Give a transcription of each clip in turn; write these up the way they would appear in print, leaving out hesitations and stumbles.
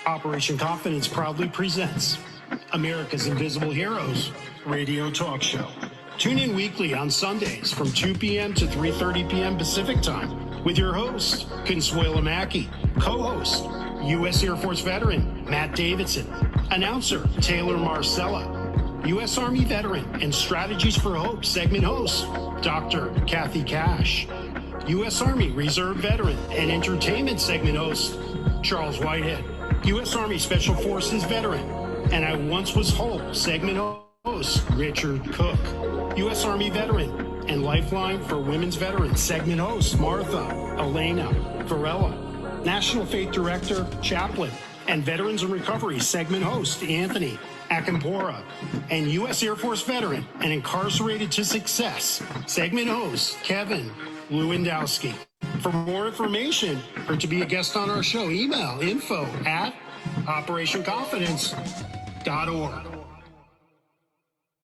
Operation Confidence proudly presents America's Invisible Heroes radio talk show. Tune in weekly on Sundays from 2 p.m. to 3:30 p.m. Pacific Time with your host, Consuela Mackey, co-host, U.S. Air Force veteran Matt Davidson, announcer Taylor Marcella, U.S. Army veteran and Strategies for Hope segment host, Dr. Kathy Cash, U.S. Army Reserve veteran and entertainment segment host, Charles Whitehead, U.S. Army Special Forces veteran and I Once Was Whole segment host, Richard Cook, U.S. Army veteran and Lifeline for Women's Veterans segment host, Martha Elena Varela, National Faith Director, Chaplain, and Veterans in Recovery segment host, Anthony Akampora, and U.S. Air Force veteran and Incarcerated to Success segment host, Kevin Lewandowski. For more information or to be a guest on our show, email info@operationconfidence.org.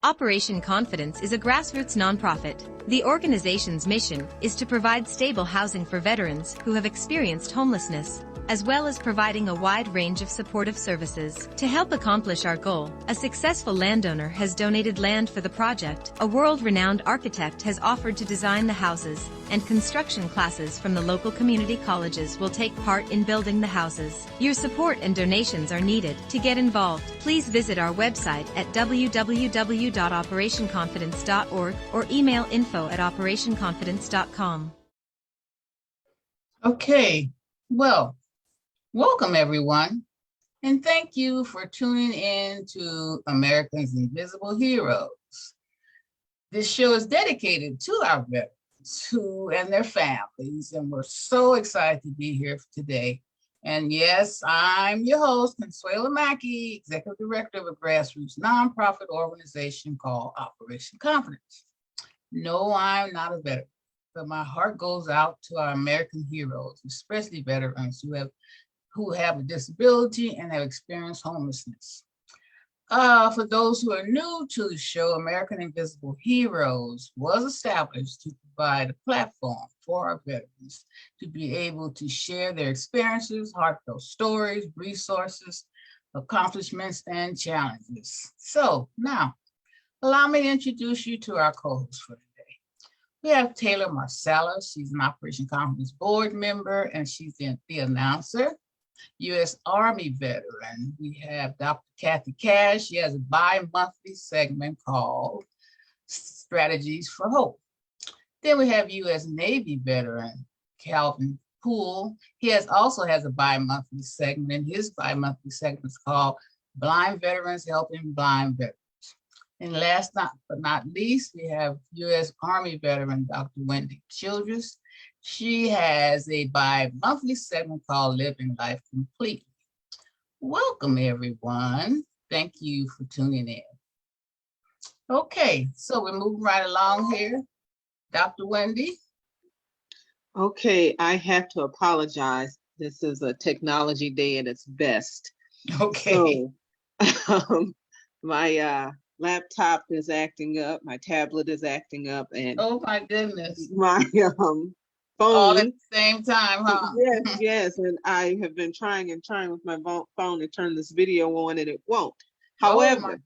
Operation Confidence is a grassroots nonprofit. The organization's mission is to provide stable housing for veterans who have experienced homelessness, as well as providing a wide range of supportive services. To help accomplish our goal, a successful landowner has donated land for the project, a world-renowned architect has offered to design the houses, and construction classes from the local community colleges will take part in building the houses. Your support and donations are needed. To get involved, please visit our website at www.operationconfidence.org or email info@operationconfidence.com. Okay, well, welcome everyone, and thank you for tuning in to America's Invisible Heroes. This show is dedicated to our veterans and their families, and we're so excited to be here today. And yes, I'm your host, Consuela Mackey, Executive Director of a grassroots nonprofit organization called Operation Confidence. No, I'm not a veteran, but my heart goes out to our American heroes, especially veterans who have a disability and have experienced homelessness. For those who are new to the show, American Invisible Heroes was established to provide a platform for our veterans to be able to share their experiences, heartfelt stories, resources, accomplishments, and challenges. So now, allow me to introduce you to our co-host for today. We have Taylor Marcella. She's an Operation Confidence board member, and she's the announcer. U.S. Army veteran. We have Dr. Kathy Cash. She has a bi-monthly segment called Strategies for Hope. Then we have U.S. Navy veteran Calvin Poole. He also has a bi-monthly segment, and his bi-monthly segment is called Blind Veterans Helping Blind Veterans. And last but not least, we have U.S. Army veteran Dr. Wendy Childress. She has a bi-monthly segment called Living Life Completely. Welcome, everyone. Thank you for tuning in. Okay, so we're moving right along here. Dr. Wendy? Okay, I have to apologize. This is a technology day at its best. Okay. So, my laptop is acting up, my tablet is acting up, and oh my goodness, my phone. All at the same time, huh? Yes, and I have been trying with my phone to turn this video on, and it won't. Oh However, my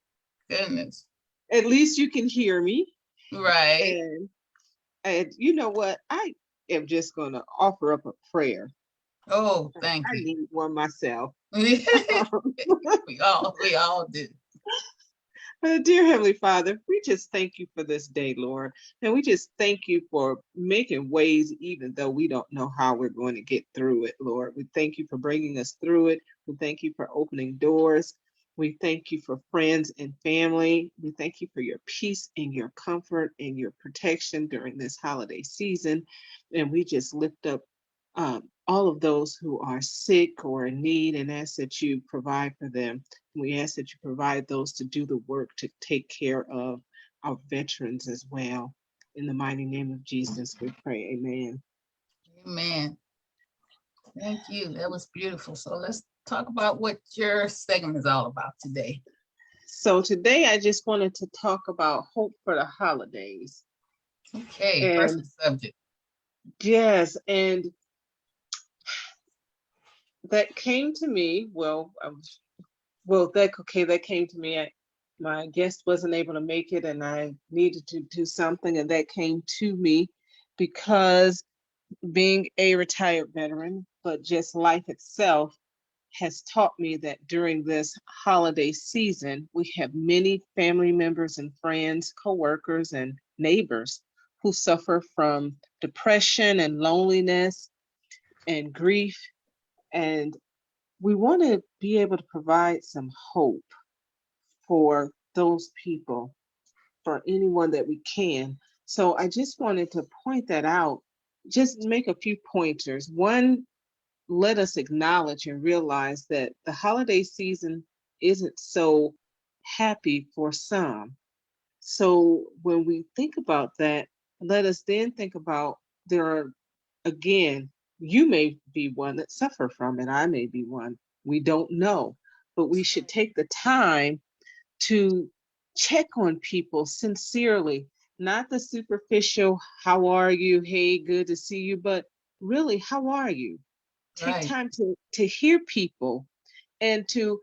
goodness, at least you can hear me, right? And you know what? I am just going to offer up a prayer. Oh, thank you. I need one myself. we all do. Dear Heavenly Father, we just thank you for this day, Lord. And we just thank you for making ways, even though we don't know how we're going to get through it, Lord. We thank you for bringing us through it. We thank you for opening doors. We thank you for friends and family. We thank you for your peace and your comfort and your protection during this holiday season. And we just lift up all of those who are sick or in need and ask that you provide for them. We ask that you provide those to do the work to take care of our veterans as well. In the mighty name of Jesus, we pray. Amen. Amen. Thank you. That was beautiful. So let's talk about what your segment is all about today. So today I just wanted to talk about hope for the holidays. Okay, first subject. Yes, and that came to me. Well, that came to me. My guest wasn't able to make it, and I needed to do something, and that came to me because being a retired veteran, but just life itself has taught me that during this holiday season, we have many family members and friends, coworkers, and neighbors who suffer from depression and loneliness and grief. And we want to be able to provide some hope for those people, for anyone that we can. So I just wanted to point that out, just make a few pointers. One, let us acknowledge and realize that the holiday season isn't so happy for some. So when we think about that, let us then think about there are, again, you may be one that suffer from it. I may be one. We don't know, but we should take the time to check on people sincerely, not the superficial, how are you? Hey, good to see you. But really, how are you? Take Right. time to hear people and to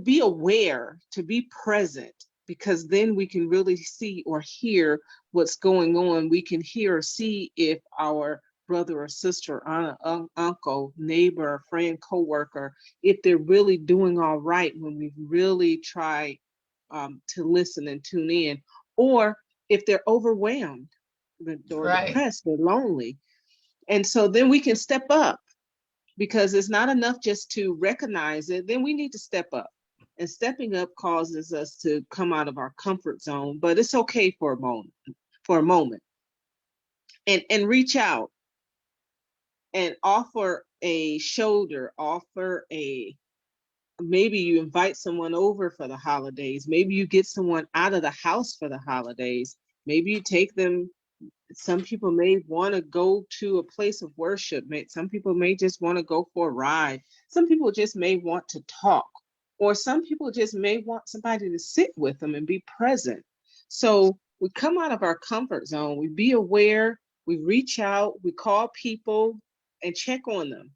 be aware, to be present, because then we can really see or hear what's going on. We can hear or see if our brother or sister, aunt, uncle, neighbor, friend, coworker, if they're really doing all right when we really try to listen and tune in, or if they're overwhelmed or Right. depressed or lonely. And so then we can step up, because it's not enough just to recognize it. Then we need to step up. And stepping up causes us to come out of our comfort zone, but it's okay for a moment, and reach out and offer a shoulder, offer a, maybe you invite someone over for the holidays. Maybe you get someone out of the house for the holidays. Maybe you take them. Some people may want to go to a place of worship. Some people may just want to go for a ride. Some people just may want to talk, or some people just may want somebody to sit with them and be present. So we come out of our comfort zone. We be aware. We reach out. We call people and check on them.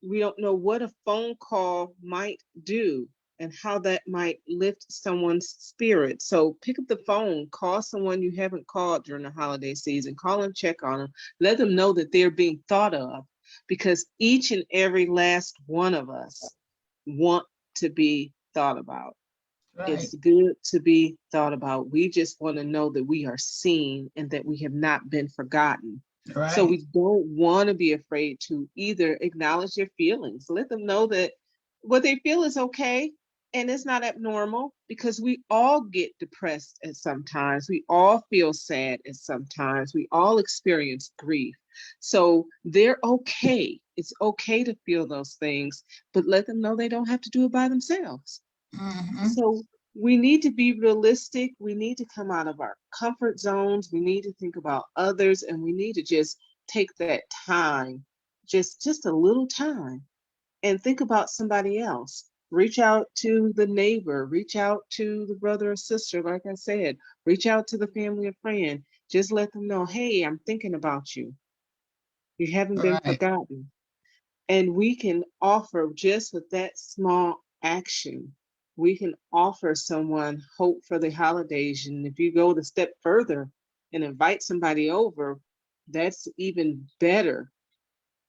We don't know what a phone call might do and how that might lift someone's spirit. So pick up the phone, call someone you haven't called during the holiday season, call them, check on them, let them know that they're being thought of, because each and every last one of us want to be thought about. Right. It's good to be thought about. We just want to know that we are seen and that we have not been forgotten. So Right. we don't want to be afraid to either acknowledge their feelings, let them know that what they feel is okay and it's not abnormal, because we all get depressed at sometimes. We all feel sad at sometimes. We all experience grief. So they're okay. It's okay to feel those things, but let them know they don't have to do it by themselves. Mm-hmm. So we need to be realistic. We need to come out of our comfort zones. We need to think about others, and we need to just take that time, just a little time, and think about somebody else. Reach out to the neighbor, reach out to the brother or sister, like I said, reach out to the family or friend. Just let them know, hey, I'm thinking about you. You haven't been Right. forgotten. And we can offer, just with that small action, we can offer someone hope for the holidays. And if you go the step further and invite somebody over, that's even better,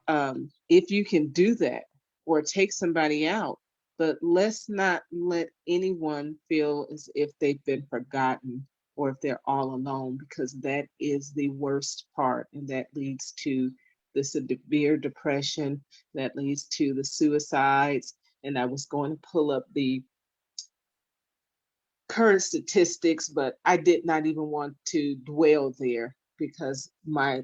if you can do that, or take somebody out. But let's not let anyone feel as if they've been forgotten or if they're all alone, because that is the worst part. And that leads to the severe depression, that leads to the suicides. And I was going to pull up the current statistics, but I did not even want to dwell there, because my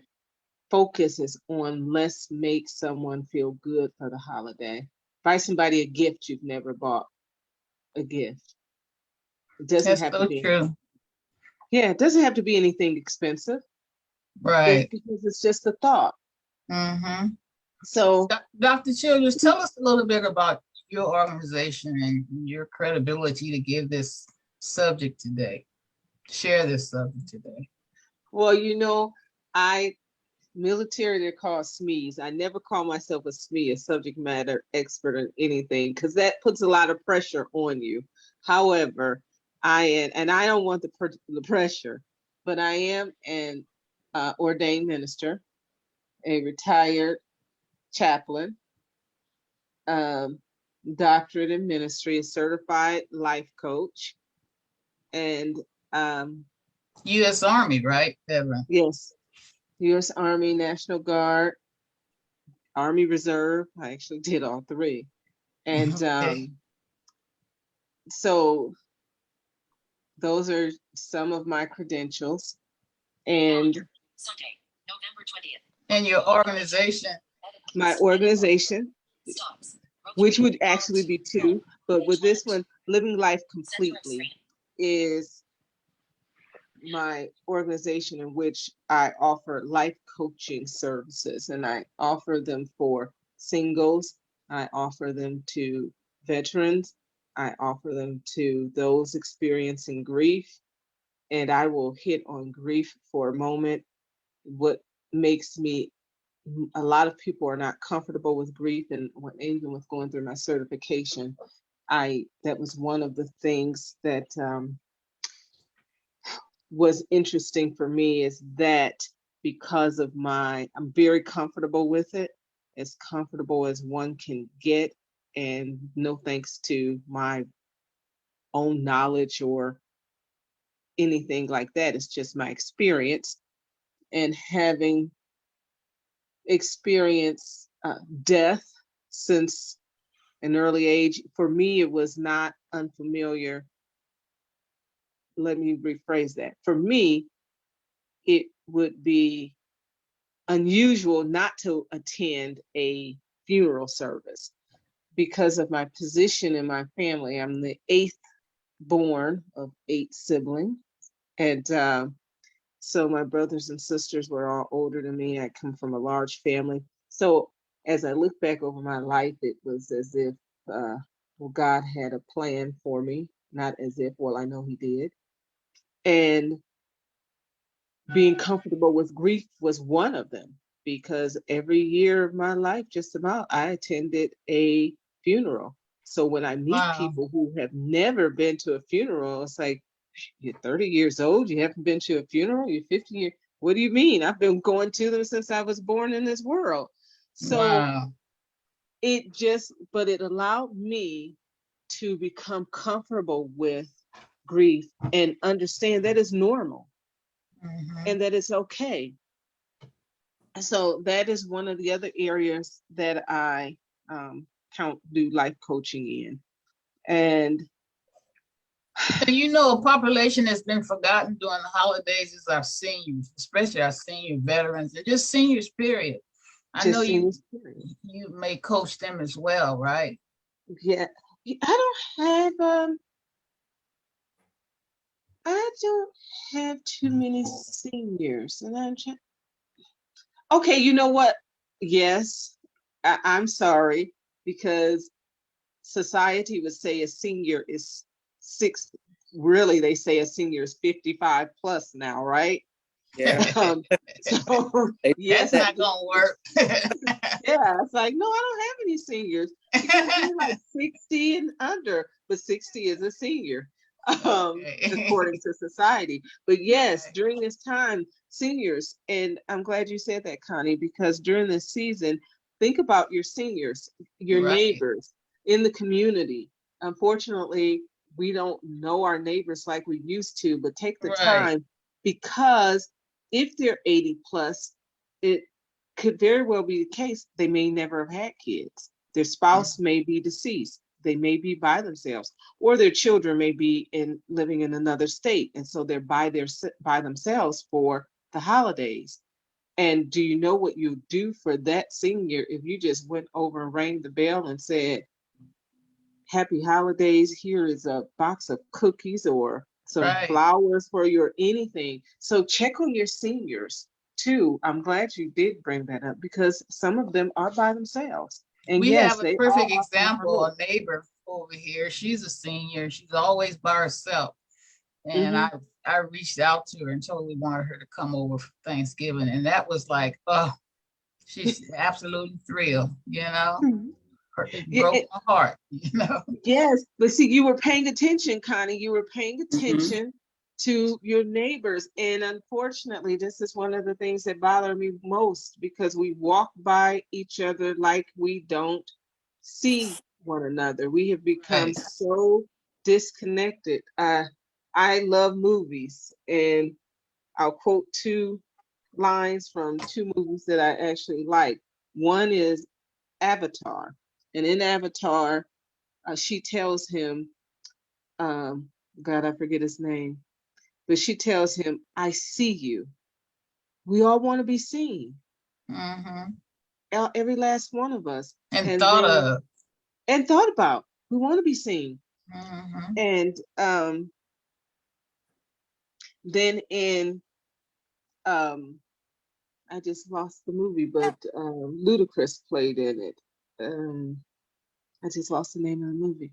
focus is on, let's make someone feel good for the holiday. Buy somebody a gift you've never bought a gift. It doesn't That's have to so be, true. yeah, it doesn't have to be anything expensive. It's Right. because it's just a thought. Mm-hmm. So, Dr. Childers, tell us a little bit about your organization and your credibility to give this subject today, share this subject today. well, I military, they're called SMEs. I never call myself a SME, a subject matter expert in anything, because that puts a lot of pressure on you. However, I am, and I don't want the pressure, but I am an ordained minister, a retired chaplain, doctorate in ministry, a certified life coach, and U.S. Army, right, Deborah? yes, U.S. Army, National Guard, Army Reserve. I actually did all three. And Okay. so those are some of my credentials. And Sunday, November 20th. And your organization? My organization, which would actually be two, but with this one, Living Life Completely, is my organization in which I offer life coaching services, and I offer them for singles, I offer them to veterans, I offer them to those experiencing grief, and I will hit on grief for a moment. What makes me, a lot of people are not comfortable with grief, and even with going through my certification, that was one of the things that was interesting for me, is that because of I'm very comfortable with it, as comfortable as one can get, and no thanks to my own knowledge or anything like that. It's just my experience, and having experienced death since an early age, for me, it was not unfamiliar. Let me rephrase that. For me, it would be unusual not to attend a funeral service because of my position in my family. I'm the 8th born of 8 siblings. And so my brothers and sisters were all older than me. I come from a large family. So as I look back over my life, it was as if, well, God had a plan for me, not as if, well, I know he did. And being comfortable with grief was one of them, because every year of my life, just about, I attended a funeral. So when I meet Wow. people who have never been to a funeral, it's like, you're 30 years old, you haven't been to a funeral, you're 50 years. What do you mean? I've been going to them since I was born in this world. So Wow. but it allowed me to become comfortable with grief and understand that it's normal and that it's okay. So that is one of the other areas that I do life coaching in. And You know, a population that's been forgotten during the holidays is our seniors, especially our senior veterans, and just seniors, period. I know you may coach them as well, right? Yeah, I don't have too many seniors, and okay, you know what? Yes, I'm sorry, because society would say a senior is 60. Really, they say a senior is 55 plus now, right? Yeah. So yes, That's not gonna work. yeah, it's like, no, I don't have any seniors. Because they're like 60 and under, but 60 is a senior, according to society. But yes, during this time, seniors, and I'm glad you said that, Connie, because during this season, think about your seniors, your Right. neighbors in the community. Unfortunately, we don't know our neighbors like we used to, but take the time, because if they're 80 plus, it could very well be the case they may never have had kids. Their spouse may be deceased. They may be by themselves, or their children may be living in another state, and so they're by themselves for the holidays. And do you know what you do for that senior if you just went over and rang the bell and said, "Happy holidays, here is a box of cookies or some flowers for you," or anything? So check on your seniors too. I'm glad you did bring that up, because some of them are by themselves. And we yes, have a they perfect all example, a neighbor over here. She's a senior. She's always by herself. And I reached out to her and totally wanted her to come over for Thanksgiving. And that was like, oh, she's absolutely thrilled, you know. It Yeah, broke my heart, you know. yes, but see, you were paying attention, Connie. You were paying attention to your neighbors. And unfortunately, this is one of the things that bother me most because we walk by each other like we don't see one another. We have become Right. so disconnected. I love movies, and I'll quote two lines from two movies that I actually like. One is Avatar, and in Avatar, she tells him, God, I forget his name, but she tells him, I see you. We all want to be seen. Mm-hmm. Every last one of us. And And thought then, of. and thought about, we want to be seen. Mm-hmm. And then in, I just lost the movie, but Ludacris played in it. I just lost the name of the movie.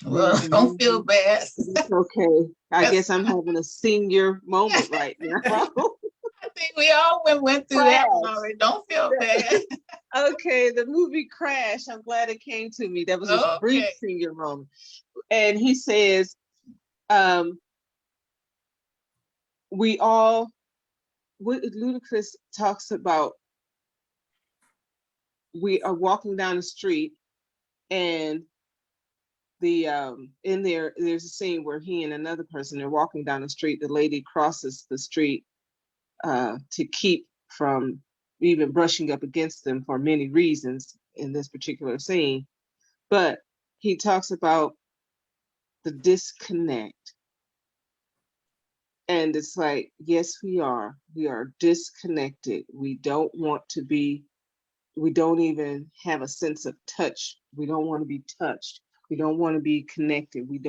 Well, There's a don't feel movie. bad. It's okay. I That's- guess I'm having a senior moment right now. I think we all went through that one Crash. already. Don't feel bad. Okay, the movie Crash. I'm glad it came to me. That was a brief Okay. senior moment. And he says, we all, what Ludacris talks about, we are walking down the street and the in there's a scene where he and another person are walking down the street. The lady crosses the street to keep from even brushing up against them for many reasons in this particular scene. But he talks about the disconnect. And it's like, yes, we are. We are disconnected. We don't want to be, we don't even have a sense of touch. We don't want to be touched. We don't want to be connected. We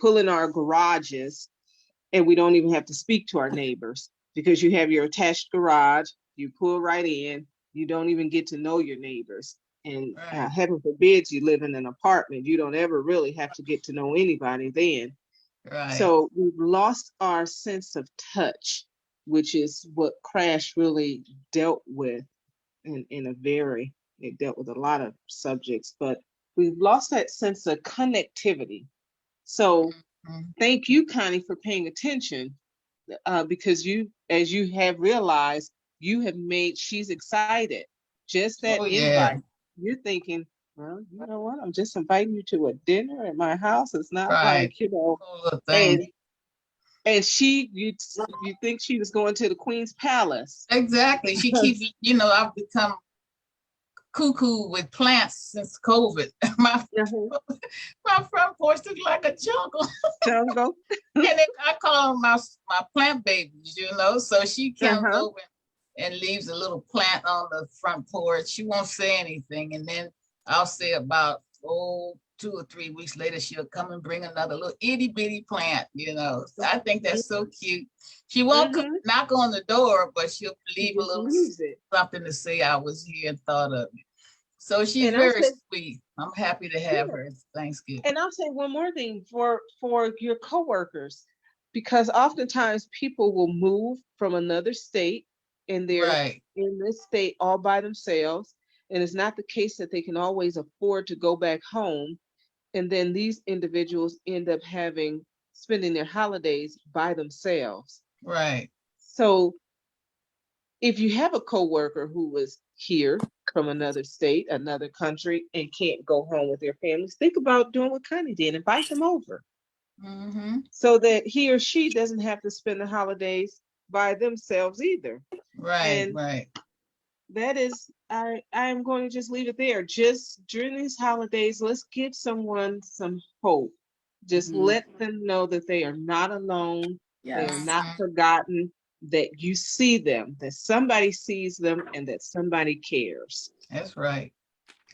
pull in our garages and we don't even have to speak to our neighbors because you have your attached garage, you pull right in, you don't even get to know your neighbors. And Right. heaven forbid you live in an apartment, you don't ever really have to get to know anybody then. Right. So we've lost our sense of touch, which is what Crash really dealt with in a very, it dealt with a lot of subjects, but we've lost that sense of connectivity. So Mhm. thank you, Connie, for paying attention because you, as you have realized, you have made, she's excited. Just that Oh yeah. invite, you're thinking, well, you know what? I'm just inviting you to a dinner at my house. It's not Right. like, you know, Cool little thing. and she, you think she was going to the Queen's Palace. Exactly. She keeps, you know, I've become cuckoo with plants since COVID. My front porch looks like a jungle. Jungle. And I call them my plant babies, you know. So she comes over and leaves a little plant on the front porch. She won't say anything. And then I'll say about 2 or 3 weeks later, she'll come and bring another little itty bitty plant, you know. So I think that's so cute. She won't knock on the door, but she'll leave a little something to say I was here and thought of you. So she's very sweet. I'm happy to have her. It's Thanksgiving. And I'll say one more thing for your coworkers, because oftentimes people will move from another state and they're in this state all by themselves. And it's not the case that they can always afford to go back home. And then these individuals end up spending their holidays by themselves. Right. So if you have a coworker who was here from another state, another country, and can't go home with their families, think about doing what Connie did, invite them over. So that he or she doesn't have to spend the holidays by themselves either. Right, and right. That is, I am going to just leave it there. Just during these holidays, let's give someone some hope. Just let them know that they are not alone. They are not forgotten, that you see them, that somebody sees them, and that somebody cares. That's right.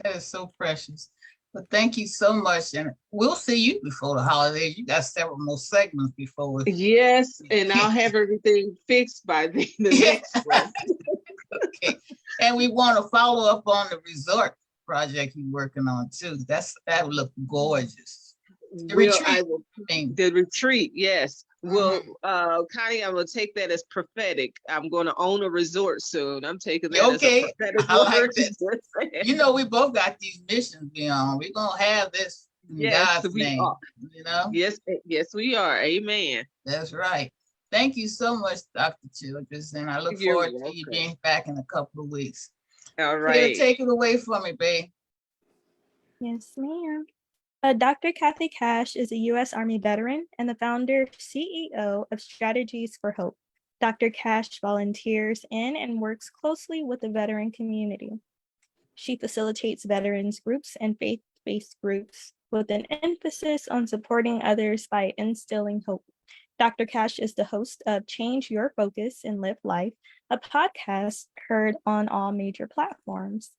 That is so precious. But thank you so much. And we'll see you before the holidays. You got several more segments before. Yes, and I'll have everything fixed by the next one. Okay. And we want to follow up on the resort project you're working on too. That would look gorgeous. The retreat. The retreat, yes. Well, Connie, I'm gonna take that as prophetic. I'm gonna own a resort soon. I'm taking that as a Okay, prophetic I like word. that. You know, we both got these missions beyond. We're gonna have this in Yes, God's we name. are. You know, Yes, we are. Amen. that's right. Thank you so much, Dr. Childress, and I look You're forward to you welcome. being back in a couple of weeks. All Here, right. take it away from me, babe. Yes, ma'am. Dr. Kathy Cash is a U.S. Army veteran and the founder CEO of Strategies for Hope. Dr. Cash volunteers in and works closely with the veteran community. She facilitates veterans groups and faith-based groups with an emphasis on supporting others by instilling hope. Dr. Cash is the host of Change Your Focus and Live Life, a podcast heard on all major platforms.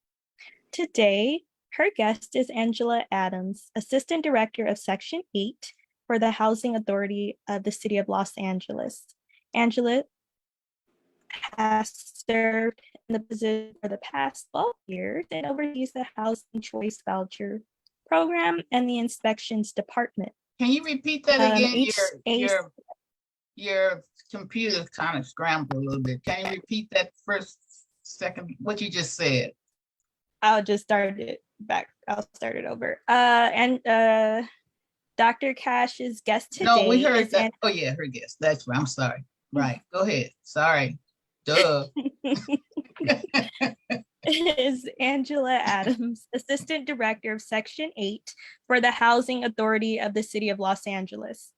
Today, her guest is Angela Adams, Assistant Director of Section 8 for the Housing Authority of the City of Los Angeles. Angela has served in the position for the past 12 years and oversees the Housing Choice Voucher Program and the Inspections Department. Can you repeat that again? HAC Your computer kind of scrambled a little bit. Can you repeat that first second, what you just said? I'll just start it back. I'll start it over. And Dr. Cash's guest today. No, we heard that. Oh yeah, her guest. That's right. I'm sorry. Right. Go ahead. Sorry. Duh. Is Angela Adams, Assistant Director of Section 8 for the Housing Authority of the City of Los Angeles.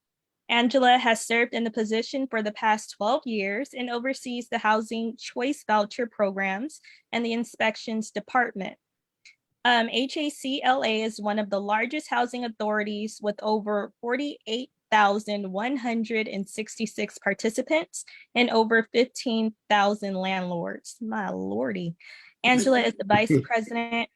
Angela has served in the position for the past 12 years and oversees the Housing Choice Voucher programs and the Inspections Department. HACLA is one of the largest housing authorities with over 48,166 participants and over 15,000 landlords. My lordy. Angela is the Vice President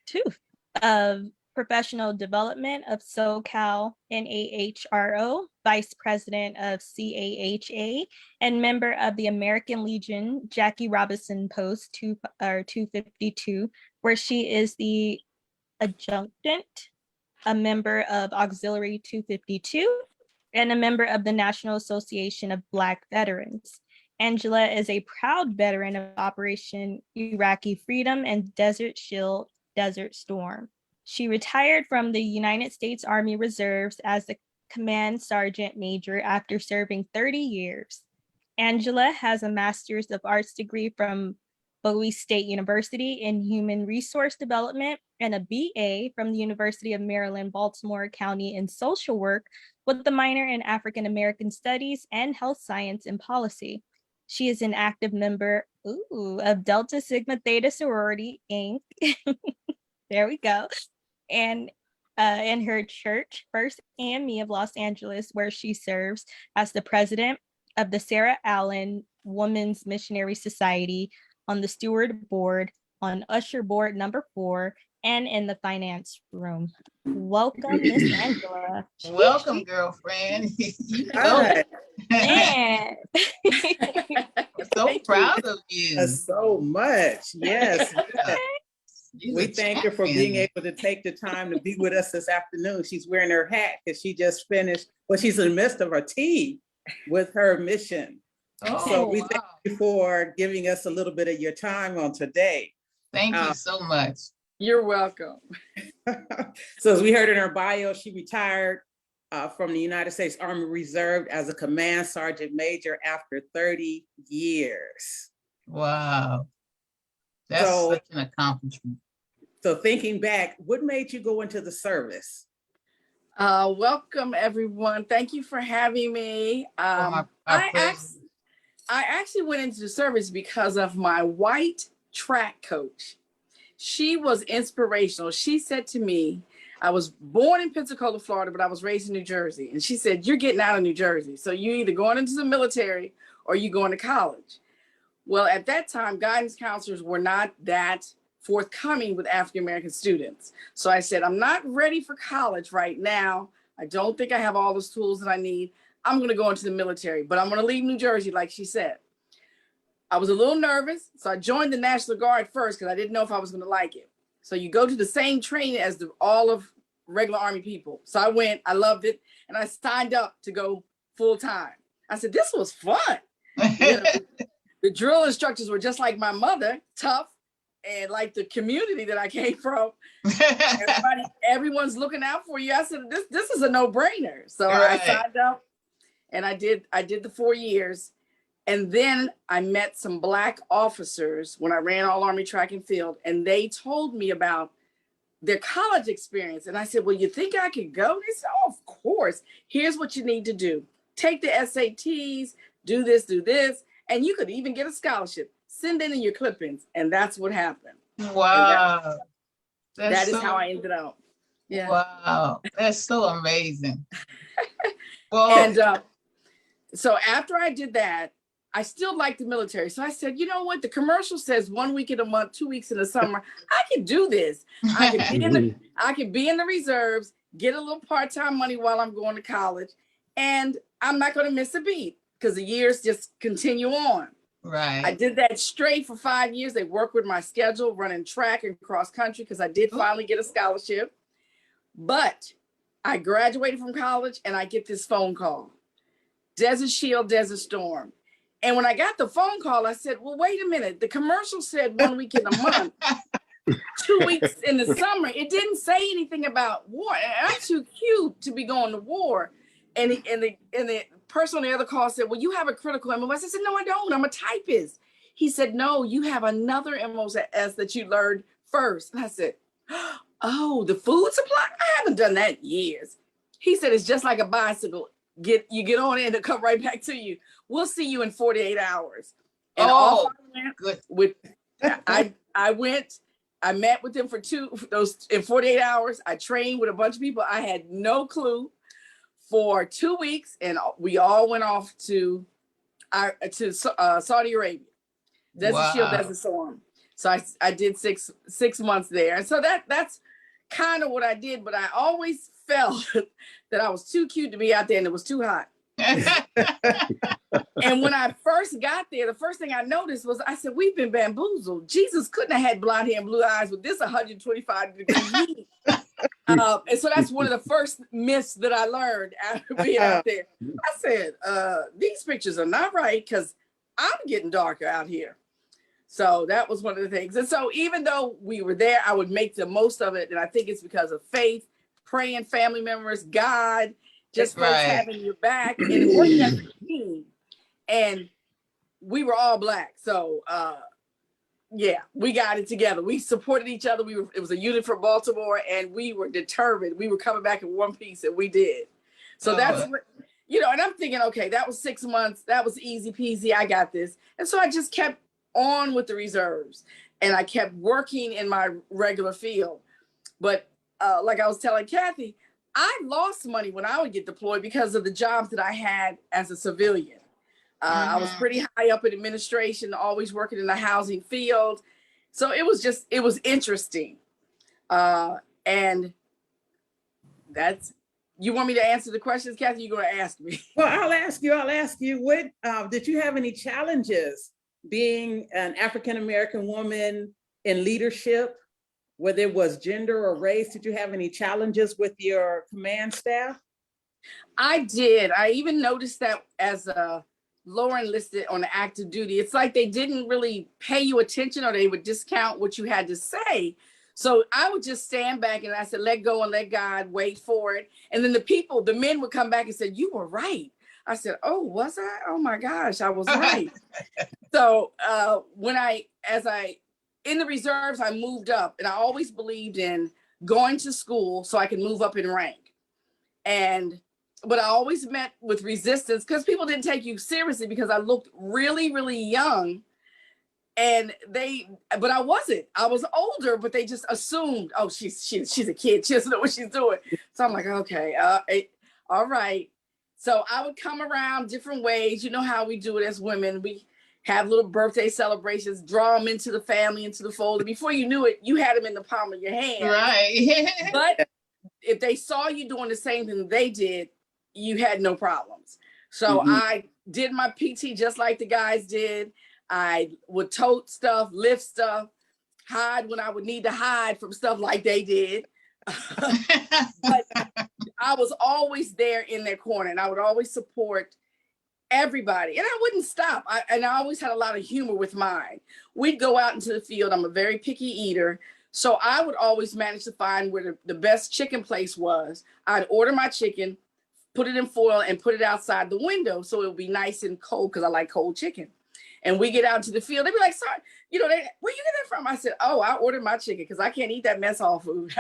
of Professional Development of SoCal NAHRO, Vice President of CAHA, and member of the American Legion Jackie Robinson Post 252, where she is the adjutant, a member of Auxiliary 252, and a member of the National Association of Black Veterans. Angela is a proud veteran of Operation Iraqi Freedom and Desert Shield, Desert Storm. She retired from the United States Army Reserves as a Command Sergeant Major after serving 30 years. Angela has a Master's of Arts degree from Bowie State University in Human Resource Development and a BA from the University of Maryland, Baltimore County in Social Work with a minor in African American Studies and Health Science and Policy. She is an active member of Delta Sigma Theta Sorority, Inc. There we go. And in her church, First AME of Los Angeles, where she serves as the president of the Sarah Allen Women's Missionary Society, on the steward board, on usher board number 4, and in the finance room. Welcome, Miss Angela. Welcome, girlfriend. You know Hi. Man. I'm so proud of you. So much. Yes. You're We the thank her for champion. being able to take the time to be with us this afternoon. She's wearing her hat because she just finished, well, she's in the midst of her tea with her mission. Oh, So we thank wow. you for giving us a little bit of your time on today. Thank you so much. You're welcome. So as we heard in her bio, she retired from the United States Army Reserve as a Command Sergeant Major after 30 years. Wow. That's such an accomplishment. So thinking back, what made you go into the service? Welcome, everyone. Thank you for having me. My I actually went into the service because of my white track coach. She was inspirational. She said to me, I was born in Pensacola, Florida, but I was raised in New Jersey. And she said, you're getting out of New Jersey. So you're either going into the military or you're going to college. Well, at that time, guidance counselors were not that forthcoming with African-American students. So I said, I'm not ready for college right now. I don't think I have all those tools that I need. I'm going to go into the military, but I'm going to leave New Jersey, like she said. I was a little nervous, so I joined the National Guard first because I didn't know if I was going to like it. So you go to the same training as all of regular Army people. So I went, I loved it, and I signed up to go full time. I said, this was fun. You know, the drill instructors were just like my mother, tough, and like the community that I came from. Everyone's looking out for you. I said, this is a no-brainer. So I signed up and I did the 4 years. And then I met some Black officers when I ran all Army track and field, and they told me about their college experience. And I said, well, you think I could go? They said, oh, of course. Here's what you need to do. Take the SATs, do this, and you could even get a scholarship. Send in your clippings. And that's what happened. Wow. That is how I ended up. Yeah. Wow. That's so amazing. Well, And so after I did that, I still liked the military. So I said, you know what? The commercial says 1 week in a month, 2 weeks in the summer. I can do this. I can be in the reserves, get a little part-time money while I'm going to college, and I'm not going to miss a beat because the years just continue on. Right. I did that straight for 5 years. They worked with my schedule, running track and cross country, because I did finally get a scholarship. But I graduated from college and I get this phone call. Desert Shield, Desert Storm. And when I got the phone call, I said, well, wait a minute. The commercial said 1 week in a month, 2 weeks in the summer. It didn't say anything about war. And I'm too cute to be going to war. And the person on the other call said, well, you have a critical MOS. I said, no, I don't. I'm a typist. He said, no, you have another MOS that you learned first. And I said, oh, the food supply? I haven't done that in years. He said, it's just like a bicycle. You get on it and it'll come right back to you. We'll see you in 48 hours. And I met with them for in 48 hours. I trained with a bunch of people. I had no clue for 2 weeks, and we all went off to Saudi Arabia. Desert Shield, Desert Storm. So I did six months there. And so that's kind of what I did, but I always felt that I was too cute to be out there and it was too hot. And when I first got there, the first thing I noticed was, I said, we've been bamboozled. Jesus couldn't have had blonde hair and blue eyes with this 125 degree heat. And so that's one of the first myths that I learned after being out there. I said, these pictures are not right because I'm getting darker out here. So that was one of the things. And so even though we were there, I would make the most of it. And I think it's because of faith, praying, family members, God, just folks having your back and working as a team. And we were all Black. So yeah, we got it together. We supported each other. It was a unit for Baltimore, and we were determined. We were coming back in one piece, and we did. So that's what, and I'm thinking, okay, that was 6 months. That was easy peasy. I got this. And so I just kept on with the reserves, and I kept working in my regular field. But like I was telling Kathy, I lost money when I would get deployed because of the jobs that I had as a civilian. I was pretty high up in administration, always working in the housing field. So it was interesting. And you want me to answer the questions, Kathy? You're going to ask me. Well, I'll ask you, what, did you have any challenges being an African-American woman in leadership, whether it was gender or race? Did you have any challenges with your command staff? I did. I even noticed that as a lower enlisted on the active duty, it's like they didn't really pay you attention, or they would discount what you had to say. So I would just stand back and I said, let go and let God, wait for it. And then the men would come back and said, you were right. I said, oh, was I? Oh my gosh, I was right. So in the reserves, I moved up, and I always believed in going to school so I could move up in rank. But I always met with resistance because people didn't take you seriously because I looked really, really young. But I wasn't. I was older, but they just assumed, oh, she's a kid. She doesn't know what she's doing. So I'm like, okay, all right. So I would come around different ways. You know how we do it as women. We have little birthday celebrations, draw them into the family, into the fold. And before you knew it, you had them in the palm of your hand. Right. But if they saw you doing the same thing they did, you had no problems. So I did my PT just like the guys did. I would tote stuff, lift stuff, hide when I would need to hide from stuff like they did. But I was always there in their corner, and I would always support everybody. And I wouldn't stop. I always had a lot of humor with mine. We'd go out into the field. I'm a very picky eater. So I would always manage to find where the best chicken place was. I'd order my chicken, put it in foil, and put it outside the window so it would be nice and cold because I like cold chicken. And we get out into the field. They'd be like, sorry, you know, where you get that from? I said, oh, I ordered my chicken because I can't eat that mess hall food.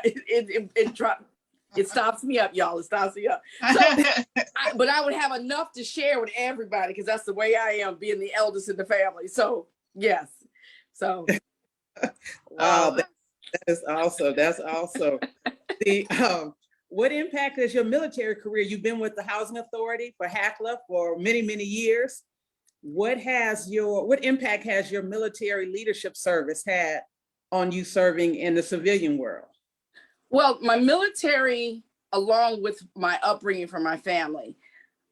It stops me up, y'all. It stops me up. So, but I would have enough to share with everybody because that's the way I am, being the eldest in the family. So, yes. So. Wow, that is awesome. That's awesome. What impact has your military career? You've been with the Housing Authority for HACLA for many, many years. What impact has your military leadership service had on you serving in the civilian world? Well, my military, along with my upbringing from my family,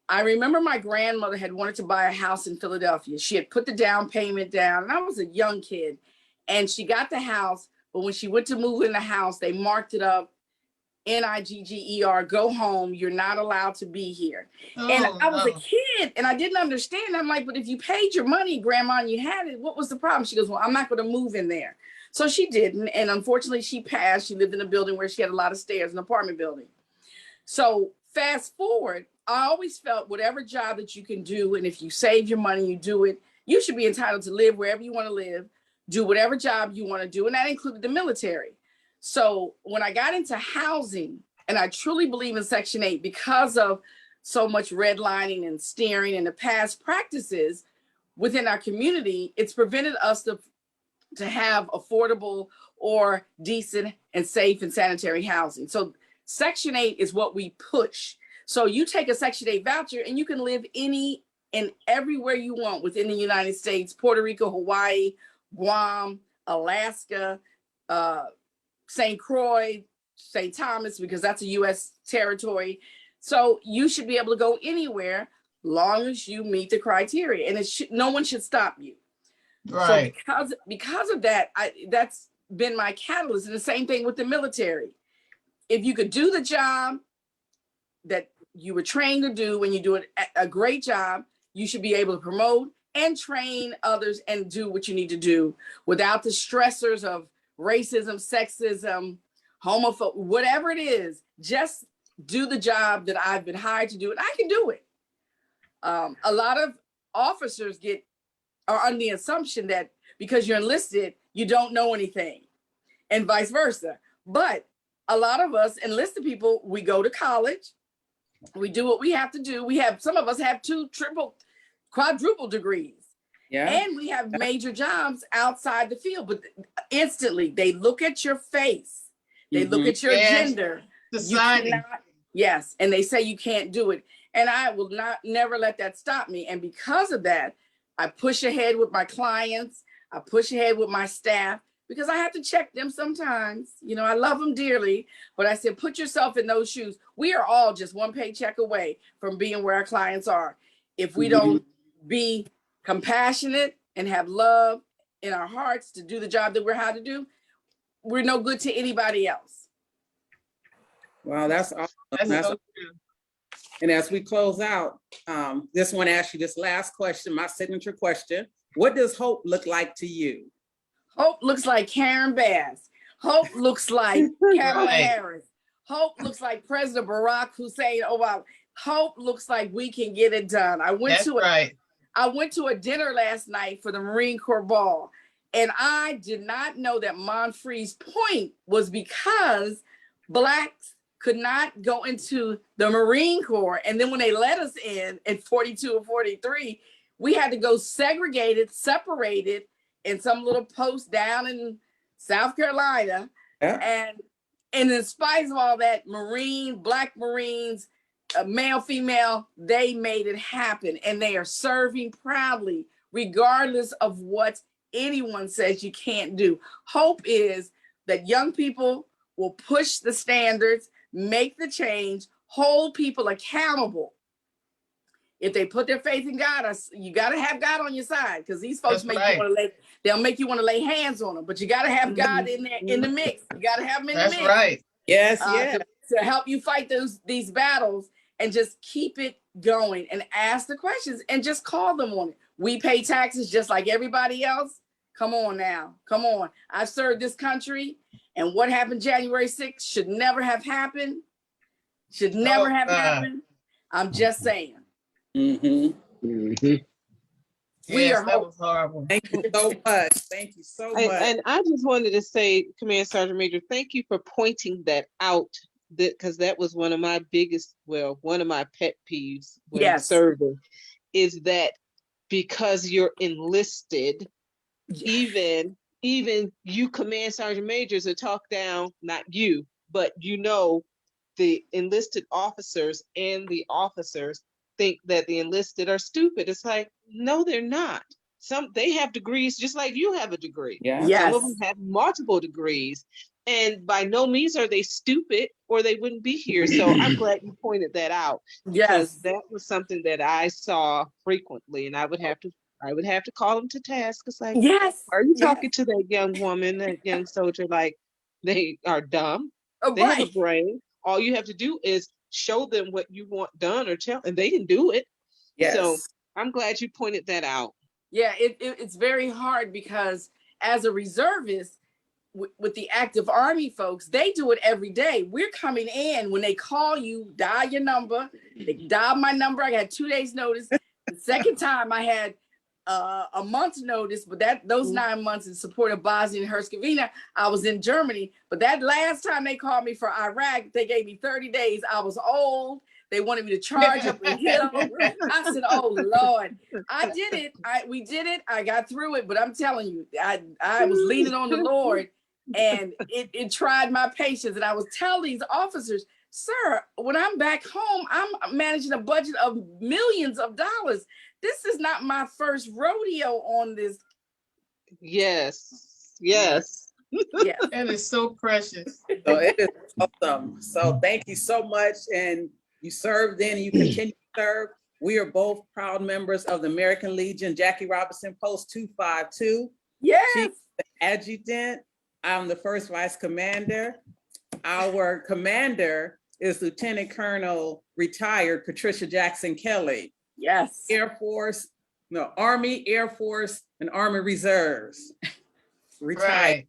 I remember my grandmother had wanted to buy a house in Philadelphia. She had put the down payment down, and I was a young kid, and she got the house, but when she went to move in the house, they marked it up, NIGGER, go home, you're not allowed to be here. And I was a kid, and I didn't understand. I'm like, but if you paid your money, Grandma, and you had it, what was the problem? She goes, well, I'm not going to move in there. So she didn't, and unfortunately she passed. She lived in a building where she had a lot of stairs, an apartment building. So fast forward, I always felt whatever job that you can do, and if you save your money, you do it, you should be entitled to live wherever you want to live, do whatever job you want to do, and that included the military. So when I got into housing, and I truly believe in Section 8 because of so much redlining and steering and the past practices within our community, it's prevented us to have affordable or decent and safe and sanitary housing. So Section 8 is what we push. So you take a Section 8 voucher and you can live any and everywhere you want within the United States, Puerto Rico, Hawaii, Guam, Alaska, St. Croix, St. Thomas, because that's a U.S. territory. So you should be able to go anywhere long as you meet the criteria, and no one should stop you. Right. So because of that, that's been my catalyst. And the same thing with the military. If you could do the job that you were trained to do, when you do a great job, you should be able to promote and train others and do what you need to do without the stressors of racism, sexism, homophobia, whatever it is. Just do the job that I've been hired to do, and I can do it. A lot of officers are under the assumption that because you're enlisted, you don't know anything, and vice versa. But a lot of us enlisted people, we go to college, we do what we have to do. Some of us have 2, triple, quadruple degrees. Yeah. And we have major jobs outside the field, but instantly they look at your face, they look at your gender, society. Yes, and they say you can't do it. And I will never let that stop me. And because of that, I push ahead with my clients. I push ahead with my staff because I have to check them sometimes. You know, I love them dearly, but I said, put yourself in those shoes. We are all just one paycheck away from being where our clients are. If we don't be compassionate and have love in our hearts to do the job that we're hired to do, we're no good to anybody else. Wow, that's awesome. That's so true. And as we close out, this one asks you this last question, my signature question. What does hope look like to you? Hope looks like Karen Bass. Hope looks like Kamala Harris. Hope looks like President Barack Hussein Obama. Hope looks like we can get it done. I went to a dinner last night for the Marine Corps ball, and I did not know that Monfree's point was because Blacks could not go into the Marine Corps. And then when they let us in at 42 or 43, we had to go segregated, separated in some little post down in South Carolina. Yeah. And in spite of all that, Black Marines, male, female, they made it happen. And they are serving proudly, regardless of what anyone says you can't do. Hope is that young people will push the standards, make the change, hold people accountable. If they put their faith in God, you got to have God on your side, because these folks they'll make you want to lay hands on them, but you got to have God in there in the mix. You got to have him in the mix. That's right. Yes, to help you fight these battles. and just keep it going and ask the questions and just call them on it. We pay taxes just like everybody else. Come on now. Come on. I've served this country, and what happened January 6th should never have happened. Should never have happened. I'm just saying. We are that was horrible. Thank you so much. Thank you so much. And I just wanted to say, Command Sergeant Major, thank you for pointing that out, because that was one of my biggest, one of my pet peeves when serving, is that because you're enlisted, even you Command Sergeant Majors are talked down, not you, but the enlisted officers and the officers think that the enlisted are stupid. It's like, no, they're not. They have degrees just like you have a degree. Some of them have multiple degrees, and by no means are they stupid, or they wouldn't be here. So I'm glad you pointed that out, because that was something that I saw frequently, and I would have to call them to task. It's like, are you talking to that young woman, that young soldier, like they are dumb? They have a brain. All you have to do is show them what you want done, or tell, and they can do it. So I'm glad you pointed that out. Yeah, it's very hard, because as a reservist with the active Army folks, they do it every day. We're coming in, when they call you, dial your number. They dialed my number. I got 2 days notice. The second time I had a month's notice, but those 9 months in support of Bosnia and Herzegovina, I was in Germany. But that last time they called me for Iraq, they gave me 30 days. I was old. They wanted me to charge up a hill. I said, oh, Lord. I did it. We did it. I got through it. But I'm telling you, I was leaning on the Lord, and it tried my patience. And I was telling these officers, sir, when I'm back home, I'm managing a budget of millions of dollars. This is not my first rodeo on this. Yes. That is so precious. So it is awesome. So thank you so much. And you served then, and you continue to serve. We are both proud members of the American Legion. Jackie Robinson, Post 252. Yes. She's the adjutant. I'm the first vice commander. Our commander is Lieutenant Colonel retired Patricia Jackson Kelly. Yes. Army, Air Force, and Army Reserves. Retired. Right.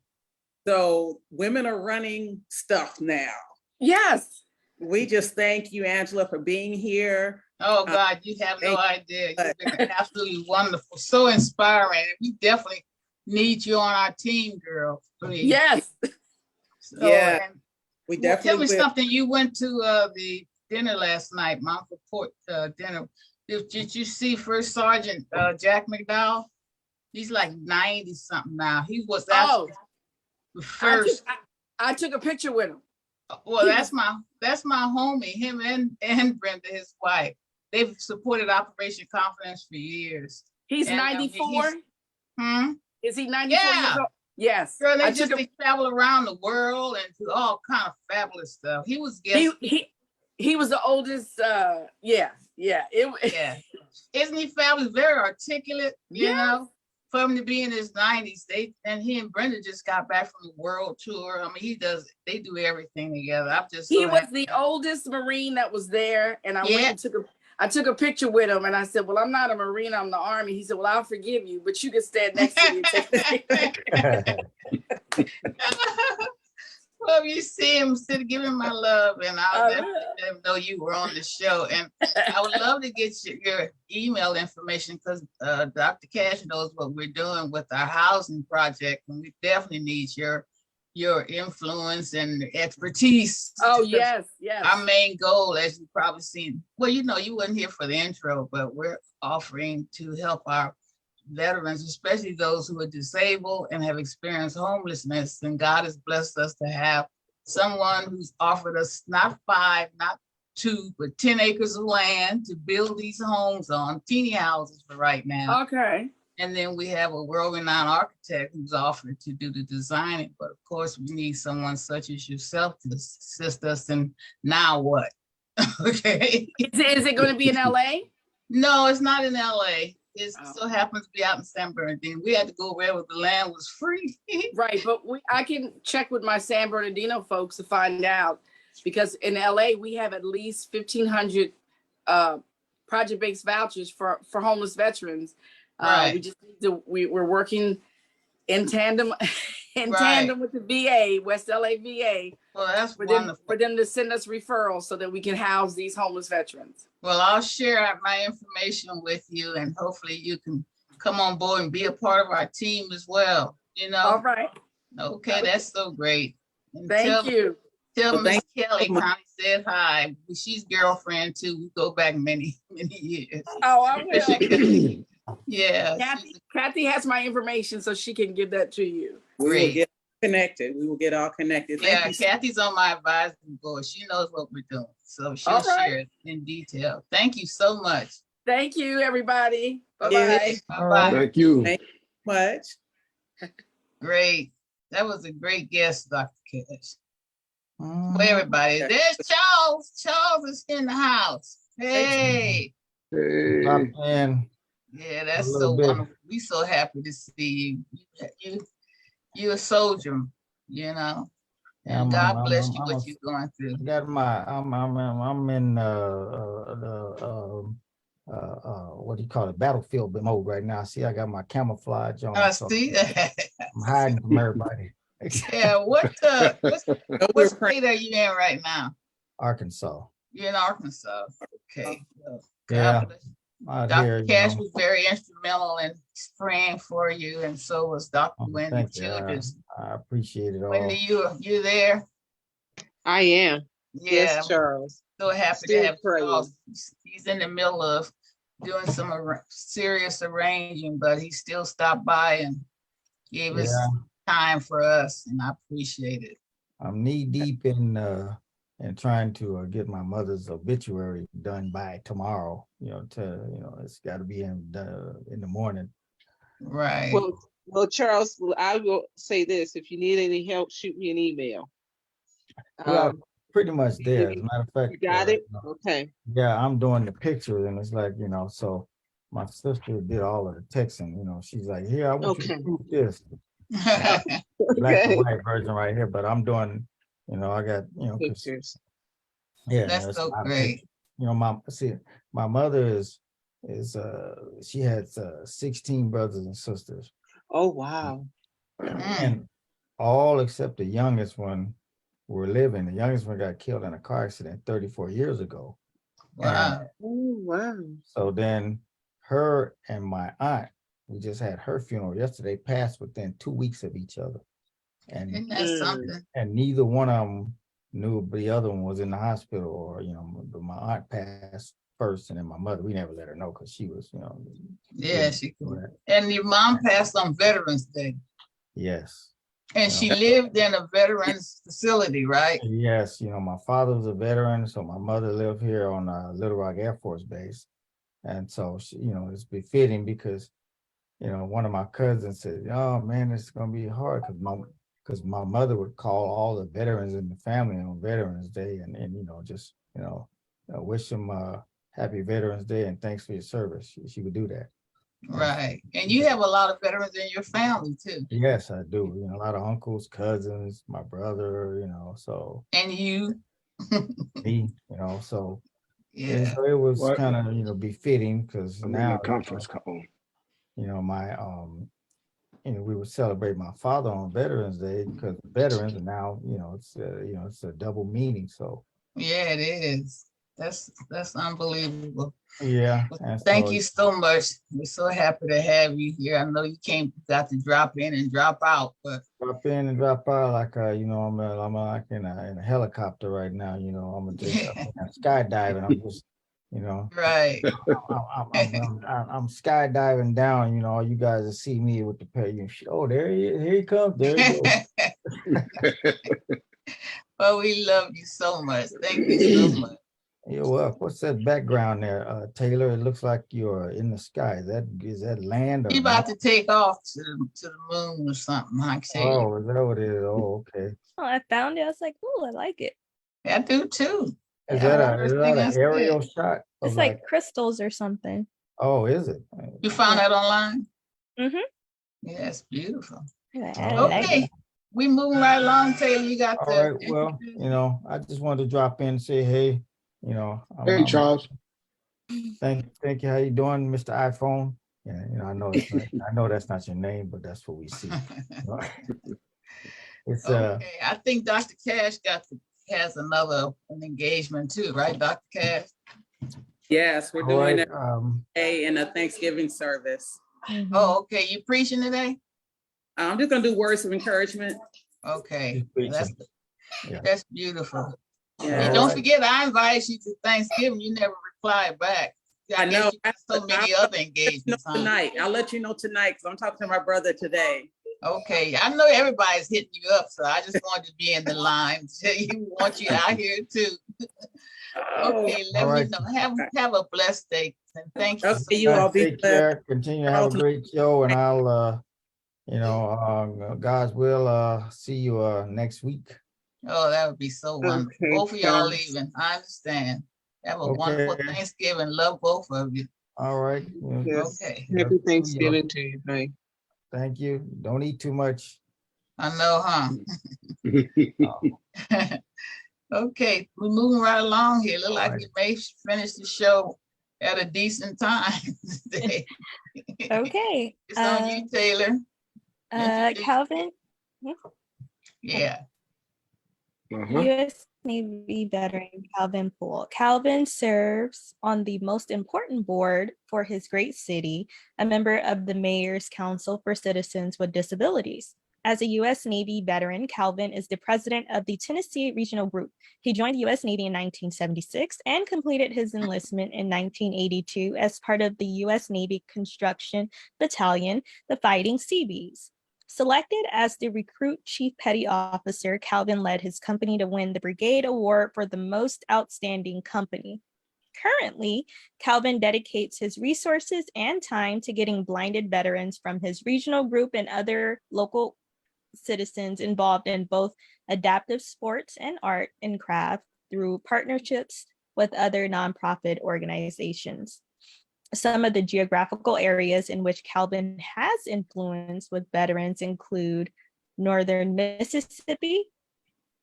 So women are running stuff now. Yes. We just thank you, Angela, for being here. Oh God, you have no idea. You've been absolutely wonderful, so inspiring. And we definitely need you on our team, girl. Please. Yes. So, yeah. We definitely tell me something. You went to the dinner last night, Mount Report dinner. Did you see First Sergeant Jack McDowell? He's like 90 something now. He was actually the first. I took a picture with him. Well, that's my homie. Him and Brenda, his wife. They've supported Operation Confidence for years. He's 94. Is he 94 years old? Yes. Girl, they travel around the world and do all kind of fabulous stuff. He was he was the oldest. Isn't he fabulous? Very articulate. You know, for him to be in his 90s. He and Brenda just got back from the world tour. I mean, they do everything together. He was the oldest Marine that was there, and I took a picture with him, and I said, well, I'm not a Marine, I'm the Army. He said, well, I'll forgive you, but you can stand next to me and take a picture. Well, you see him, give him my love, and I'll definitely let him know you were on the show. And I would love to get your email information, because Dr. Cash knows what we're doing with our housing project, and we definitely need your influence and expertise. Oh, yes. Our main goal, as you've probably seen, well, you wasn't here for the intro, but we're offering to help our veterans, especially those who are disabled and have experienced homelessness. And God has blessed us to have someone who's offered us not 5, not 2, but 10 acres of land to build these homes on, teeny houses for right now. Okay. And then we have a world-renowned architect who's offered to do the designing. But of course, we need someone such as yourself to assist us. And now what? Okay. Is it going to be in LA? No, it's not in LA. It so happens to be out in San Bernardino. We had to go wherever the land was free. Right, but I can check with my San Bernardino folks to find out, because in LA we have at least 1,500 project-based vouchers for homeless veterans. Right. We're working in tandem with the VA, West LA VA, Well, that's for wonderful. them to send us referrals so that we can house these homeless veterans. Well, I'll share my information with you, and hopefully you can come on board and be a part of our team as well. You know. All right. Okay, that's so great. And Thank you. Tell Well, Miss thank you Kelly so much. Connie said hi. She's girlfriend too. We go back many years. Oh, I will. Yeah. Kathy has my information, so she can give that to you. We will Great. get connected. We will get all connected. Thank Yeah, you. Kathy's on my advisory board. She knows what we're doing. So she'll All right. share it in detail. Thank you so much. Thank you, everybody. Bye-bye. Yes. Bye-bye. Thank you. Thank you so much. Great. That was a great guest, Dr. Cash. Mm-hmm. Well, everybody, there's Charles. Charles is in the house. Hey. Hey. Yeah, that's A so little bit. wonderful. We so happy to see you. You a soldier, you know. Yeah, And God bless you I'm what you're going through. I'm in what do you call it, battlefield mode right now. See, I got my camouflage on. I so see that. I'm hiding from everybody. Yeah, what state are you in right now? Arkansas. You're in Arkansas. Okay. Well, Yeah. God bless. Out Dr. here, Cash was very instrumental in praying for you, and so was Dr. Wendy thank you. Childers. I appreciate it all. Wendy, you there? I am. Yeah, Yes, Charles. so happy Still to have praying. Charles. He's in the middle of doing some serious arranging, but he still stopped by and gave us time for us, and I appreciate it. I'm knee deep in trying to get my mother's obituary done by tomorrow. It's got to be in the morning. Right. Well, Charles, I will say this: if you need any help, shoot me an email. Um, Pretty much there. As a matter of fact, you got it? Okay. Yeah, I'm doing the pictures, and it's like, so my sister did all of the texting. She's like, "Here, I want you to do this." Black and white version right here, but I'm doing, I got, Pictures. Yeah, That's so my great. picture. My mother is she has 16 brothers and sisters. Oh, wow. And all except the youngest one were living. The youngest one got killed in a car accident 34 years ago. Wow. Wow. So then her and my aunt, we just had her funeral yesterday, passed within 2 weeks of each other. And Isn't that something? And neither one of them knew the other one was in the hospital, or, but my aunt passed first, and then my mother, we never let her know because she was, Yeah, she could. And your mom passed on Veterans Day. Yes. And she lived in a veterans facility, right? Yes, my father was a veteran, so my mother lived here on Little Rock Air Force Base. And so, she, it's befitting because, one of my cousins said, "Oh man, it's gonna be hard," because my mother would call all the veterans in the family on Veterans Day and just, wish them happy Veterans Day and thanks for your service. She would do that. Right. And you have a lot of veterans in your family too. Yes, I do. A lot of uncles, cousins, my brother, so. And you. Me, so. Yeah. So it was kind of, befitting because now conference call. My we would celebrate my father on Veterans Day because veterans, and now it's a double meaning. So yeah, it is. That's unbelievable. Yeah. Well, thank you so much. We're so happy to have you here. I know you got to drop in and drop out, but drop in and drop out like I'm like in a helicopter right now. I'm just skydiving. I'm just right. I'm skydiving down. All you guys will see me with the pair. Oh, there he is. Here he comes. There he goes. Well, we love you so much. Thank you so much. You're welcome. What's that background there, Taylor? It looks like you're in the sky. Is that land? Or He's about to take off to the moon or something. Oh, is that what it is? Oh, okay. Oh, I found it. I was like, oh, I like it. I do too. Is that an aerial shot? It's like crystals or something. Oh, is it? You found that online? Mm-hmm. Yeah, it's beautiful. Okay. We moving right along, Taylor. You got All right. Well, I just wanted to drop in and say, hey, Hey, Charles. Thank you. How you doing, Mr. iPhone? Yeah, I know it's not, I know that's not your name, but that's what we see. It's Okay, I think Dr. Cash has an engagement too, right, Dr. Cash? Yes, we're all doing right. a day in a Thanksgiving service. Oh, okay, you preaching today? I'm just gonna do words of encouragement. Okay, He's that's preaching. Yeah. that's beautiful. Yeah. And don't right. forget, I invited you to Thanksgiving. You never replied back. I know. Guess you got so many other engagements, huh? Tonight, I'll let you know tonight because I'm talking to my brother today. Okay, I know everybody's hitting you up, so I just wanted to be in the line. Tell you want you out here too. Okay, let All me right. know. Have a blessed day, and thank you. Okay, So you much. all be Take care. Continue to have a great show, and I'll God's will see you next week. Oh, that would be so wonderful. Okay, Both of y'all thanks. leaving. I understand. Have a Okay. wonderful Thanksgiving. Love both of you. All right. Yes. Okay. Happy Thanksgiving to you, Mike. Thank you. Don't eat too much. I know, huh? Okay, we're moving right along here. Look like we may finish the show at a decent time today. Okay. It's on you, Taylor. Calvin. Yeah. U.S. Navy veteran Calvin Poole. Calvin serves on the most important board for his great city, a member of the Mayor's Council for Citizens with Disabilities. As a U.S. Navy veteran, Calvin is the president of the Tennessee Regional Group. He joined the U.S. Navy in 1976 and completed his enlistment in 1982 as part of the U.S. Navy Construction Battalion, the Fighting Seabees. Selected as the recruit chief petty officer, Calvin led his company to win the Brigade Award for the most outstanding company. Currently, Calvin dedicates his resources and time to getting blinded veterans from his regional group and other local citizens involved in both adaptive sports and art and craft through partnerships with other nonprofit organizations. Some of the geographical areas in which Calvin has influence with veterans include northern Mississippi,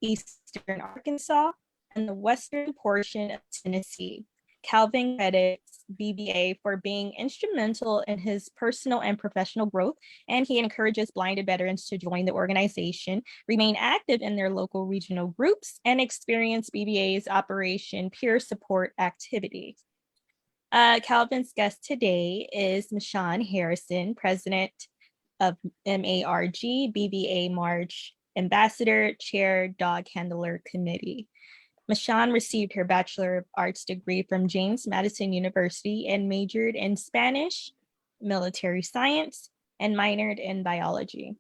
eastern Arkansas, and the western portion of Tennessee. Calvin credits BVA for being instrumental in his personal and professional growth, and he encourages blinded veterans to join the organization, remain active in their local regional groups, and experience BVA's Operation Peer Support activities. Calvin's guest today is Michaun Harrison, president of MARG, BVA March Ambassador, Chair, Dog Handler Committee. Michaun received her Bachelor of Arts degree from James Madison University and majored in Spanish, military science, and minored in biology.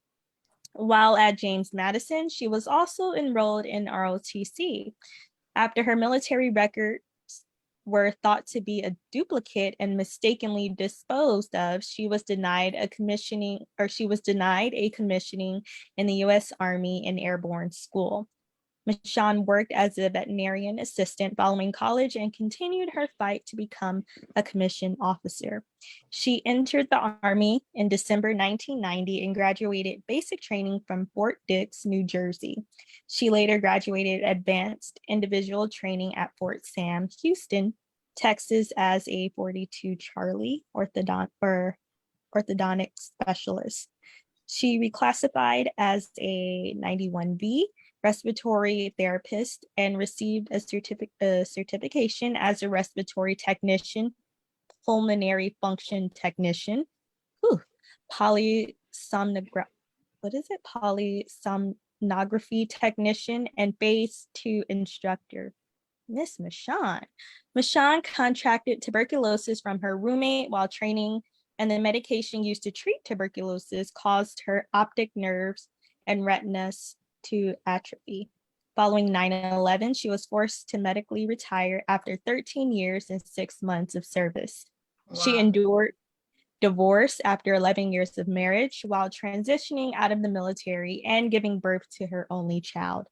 While at James Madison, she was also enrolled in ROTC. After her military records were thought to be a duplicate and mistakenly disposed of, she was denied a commissioning in the U.S. Army and Airborne School. Michaun worked as a veterinarian assistant following college and continued her fight to become a commissioned officer. She entered the Army in December 1990 and graduated basic training from Fort Dix, New Jersey. She later graduated advanced individual training at Fort Sam, Houston, Texas as a 42 Charlie orthodontic specialist. She reclassified as a 91B respiratory therapist and received a certification as a respiratory technician, pulmonary function technician, polysomnography technician, and phase 2 instructor. Miss Michaun. Michaun contracted tuberculosis from her roommate while training, and the medication used to treat tuberculosis caused her optic nerves and retinas to atrophy. Following 9/11, she was forced to medically retire after 13 years and 6 months of service. Wow. She endured divorce after 11 years of marriage while transitioning out of the military and giving birth to her only child.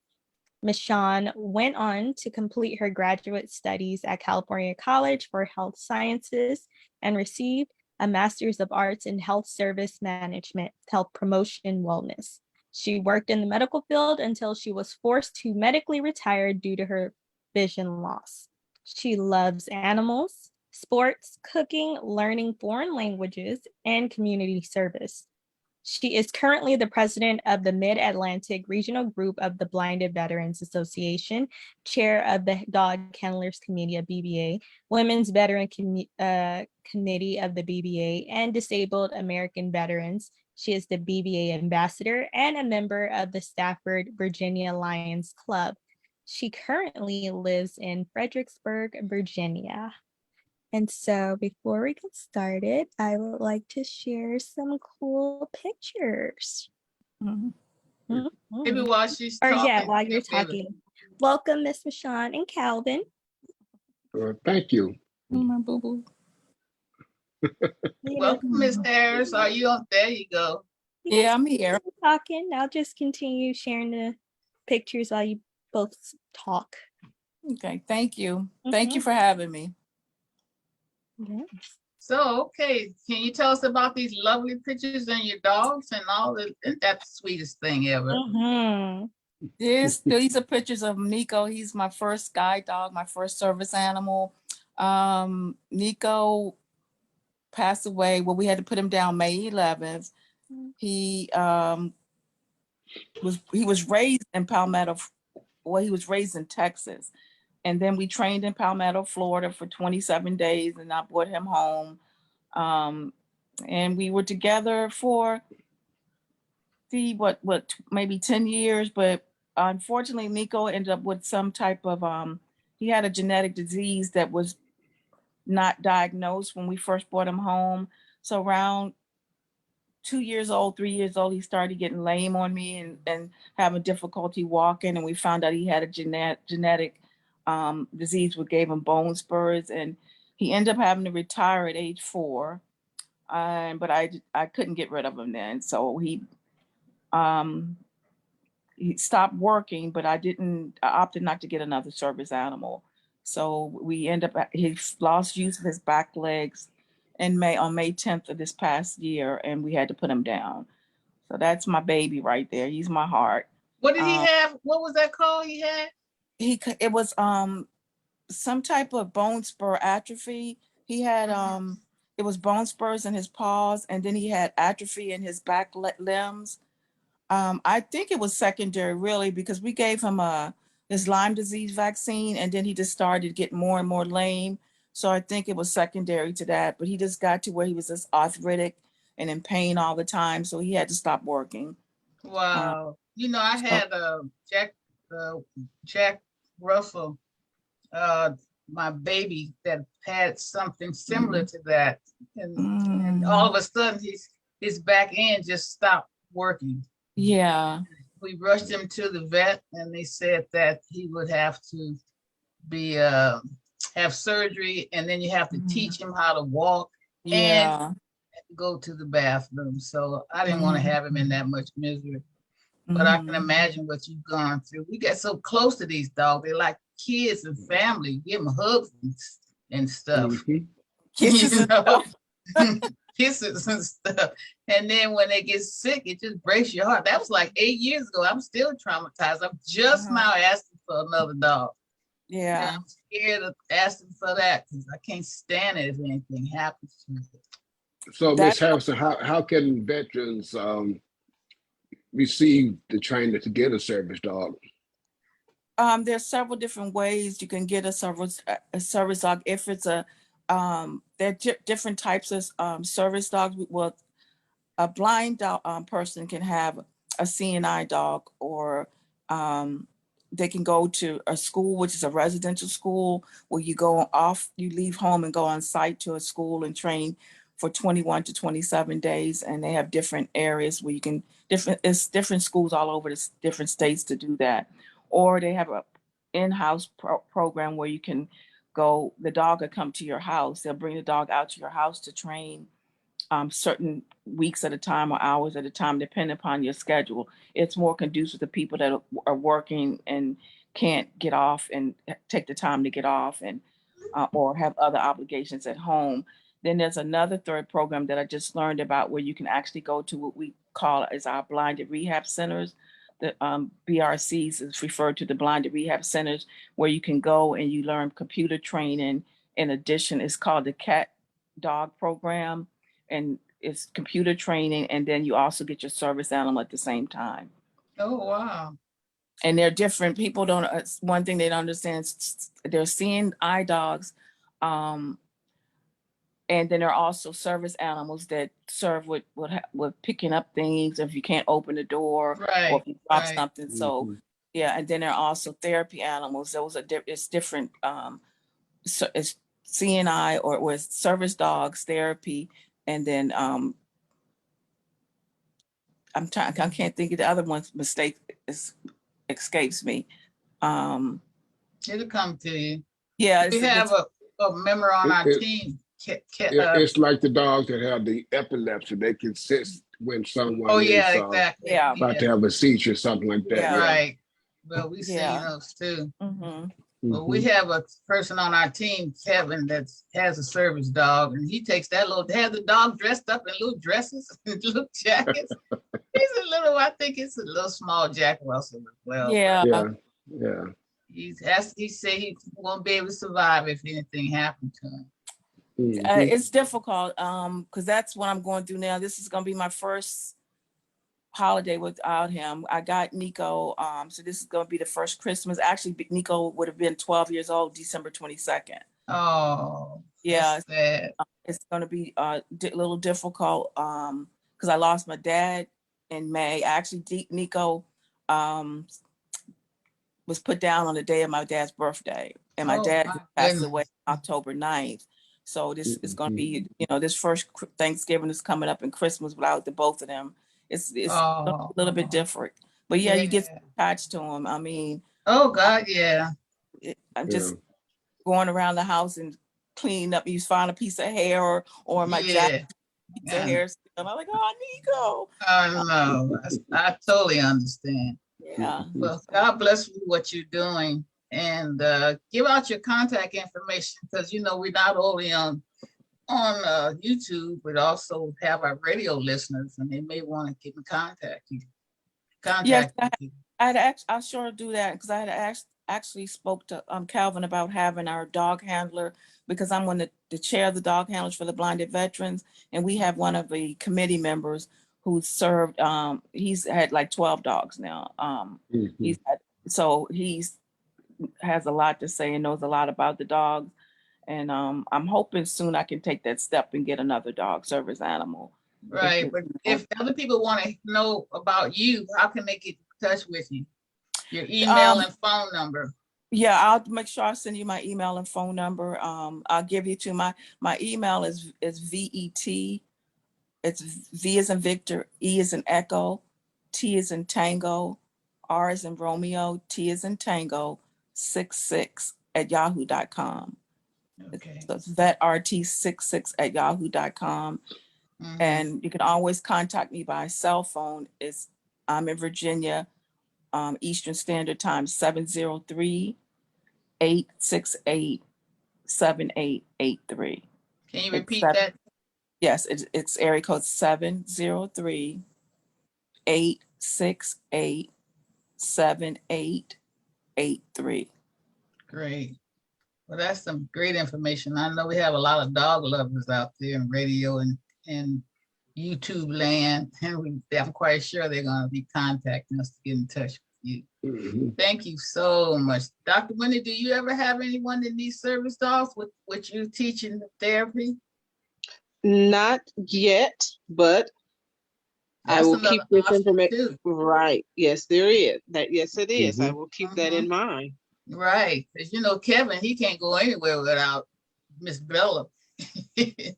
Michaun went on to complete her graduate studies at California College for Health Sciences and received a Master's of Arts in Health Service Management, Health Promotion, Wellness. She worked in the medical field until she was forced to medically retire due to her vision loss. She loves animals, sports, cooking, learning foreign languages, and community service. She is currently the president of the Mid-Atlantic Regional Group of the Blinded Veterans Association, chair of the Dog Kennelers Committee of BVA, Women's Veteran Committee of the BVA, and Disabled American Veterans. She is the BVA ambassador and a member of the Stafford, Virginia Lions Club. She currently lives in Fredericksburg, Virginia. And so before we get started, I would like to share some cool pictures. Maybe while she's Or talking. yeah, while you're okay, talking. Welcome, Miss Michaun and Calvin. Thank you. My boo-boo. Welcome, Miss Harris. Are you on? There you go. Yeah, I'm here. Talking. I'll just continue sharing the pictures while you both talk. Okay, thank you. Thank you for having me. Yes. So, okay, can you tell us about these lovely pictures and your dogs and all that? That's the sweetest thing ever. These are pictures of Nico. He's my first guide dog, my first service animal. Nico passed away. Well, we had to put him down May 11th. He was raised in Palmetto. Well, he was raised in Texas. And then we trained in Palmetto, Florida for 27 days, and I brought him home. And we were together for maybe 10 years, but unfortunately, Nico ended up with some type of, he had a genetic disease that was not diagnosed when we first brought him home. So around 2 years old, 3 years old, he started getting lame on me and having difficulty walking. And we found out he had a genetic disease which gave him bone spurs, and he ended up having to retire at age 4. But I couldn't get rid of him then, so he stopped working. But I opted not to get another service animal, so he lost use of his back legs on May 10th of this past year, and we had to put him down. So that's my baby right there. He's my heart. What did he have? What was that called he had? It was some type of bone spur atrophy. He had it was bone spurs in his paws, and then he had atrophy in his back limbs. I think it was secondary, really, because we gave him his Lyme disease vaccine, and then he just started getting more and more lame. So I think it was secondary to that. But he just got to where he was just arthritic and in pain all the time, so he had to stop working. Wow. I had Jack Russell, my baby, that had something similar to that, and all of a sudden his back end just stopped working. Yeah. We rushed him to the vet, and they said that he would have to have surgery, and then you have to teach him how to walk and go to the bathroom. So I didn't want to have him in that much misery. But I can imagine what you've gone through. We get so close to these dogs. They're like kids and family. Give them hugs and stuff. Kisses Kisses and stuff. And then when they get sick, it just breaks your heart. That was like 8 years ago. I'm still traumatized. I'm just now asking for another dog. Yeah. And I'm scared of asking for that because I can't stand it if anything happens to me. So, Ms. Harrison, how can veterans receive the training to get a service dog? There's several different ways you can get a service dog. If it's there are different types of service dogs. Well, a blind dog, person can have a CNI dog, or they can go to a school, which is a residential school, where you leave home and go on site to a school and train for 21 to 27 days. And they have different areas where you can, it's different schools all over the different states to do that. Or they have a in-house program where you can go, the dog will come to your house. They'll bring the dog out to your house to train certain weeks at a time or hours at a time, depending upon your schedule. It's more conducive to people that are working and can't get off and take the time to get off, and or have other obligations at home. Then there's another third program that I just learned about, where you can actually go to what we call as our blinded rehab centers. The BRCs is referred to the blinded rehab centers, where you can go and you learn computer training in addition. It's called the cat dog program, and it's computer training, and then you also get your service animal at the same time. Oh, wow. And they're different. People don't, one thing they don't understand, they're seeing eye dogs. And then there are also service animals that serve with picking up things if you can't open the door, Right, or if you drop right. something. So yeah, and then there are also therapy animals. Those are it's different. So it's CNI or with service dogs, therapy, and then I can't think of the other one's mistake. Escapes me. It'll come to you. Yeah, We have a member on our team. It's like the dogs that have the epilepsy. They can sense when someone Oh, yeah, is exactly. about to have a seizure, something like that. Yeah. Right. Well, we've seen those too. Mm-hmm. Well, we have a person on our team, Kevin, that has a service dog, and he takes that has the dog dressed up in little dresses and little jackets. He's a little, I think it's a little small Jack Russell as well. Yeah. He said he won't be able to survive if anything happened to him. It's difficult because that's what I'm going through now. This is going to be my first holiday without him. I got Nico, so this is going to be the first Christmas. Actually, Nico would have been 12 years old December 22nd. Oh, yeah. Sad. It's going to be a little difficult because I lost my dad in May. Actually, Nico was put down on the day of my dad's birthday, and my dad passed away October 9th. So this is going to be, this first Thanksgiving is coming up and Christmas without the both of them. It's a little bit different, but yeah, you get attached to them. I mean, oh God, yeah. I'm just going around the house and cleaning up. You find a piece of hair or my jacket, piece of hair, and I'm like, oh, Nico. Oh no, I totally understand. Yeah. Well, God bless you what you're doing, and give out your contact information because we're not only on YouTube, but also have our radio listeners, and they may want to get in contact you. Yes, I sure do that because I had actually spoke to Calvin about having our dog handler because I'm one of the chair of the dog handlers for the blinded veterans, and we have one of the committee members who served. He's had like 12 dogs now. He has a lot to say and knows a lot about the dogs. And I'm hoping soon I can take that step and get another dog service animal. Right, but if other people want to know about you, how can they get in touch with you? Your email and phone number. Yeah, I'll make sure I send you my email and phone number. I'll give you to my email is VET. It's V as in Victor, E as in Echo, T as in Tango, R as in Romeo, T as in Tango, 66@yahoo.com. Okay. So it's vetrt66@yahoo.com. And you can always contact me by cell phone. I'm in Virginia, Eastern Standard Time, 703-868-7883. Can you repeat that? Yes, it's area code 703-868-7883. Great. Well, that's some great information. I know we have a lot of dog lovers out there in radio and YouTube land, and I'm quite sure they're going to be contacting us to get in touch with you. Thank you so much. Dr. Wendy, do you ever have anyone that needs service dogs with you teaching therapy? Not yet, but I will keep this information. Right. Yes, there is. Yes, it is. I will keep that in mind. Right. Because Kevin, he can't go anywhere without Miss Bella. And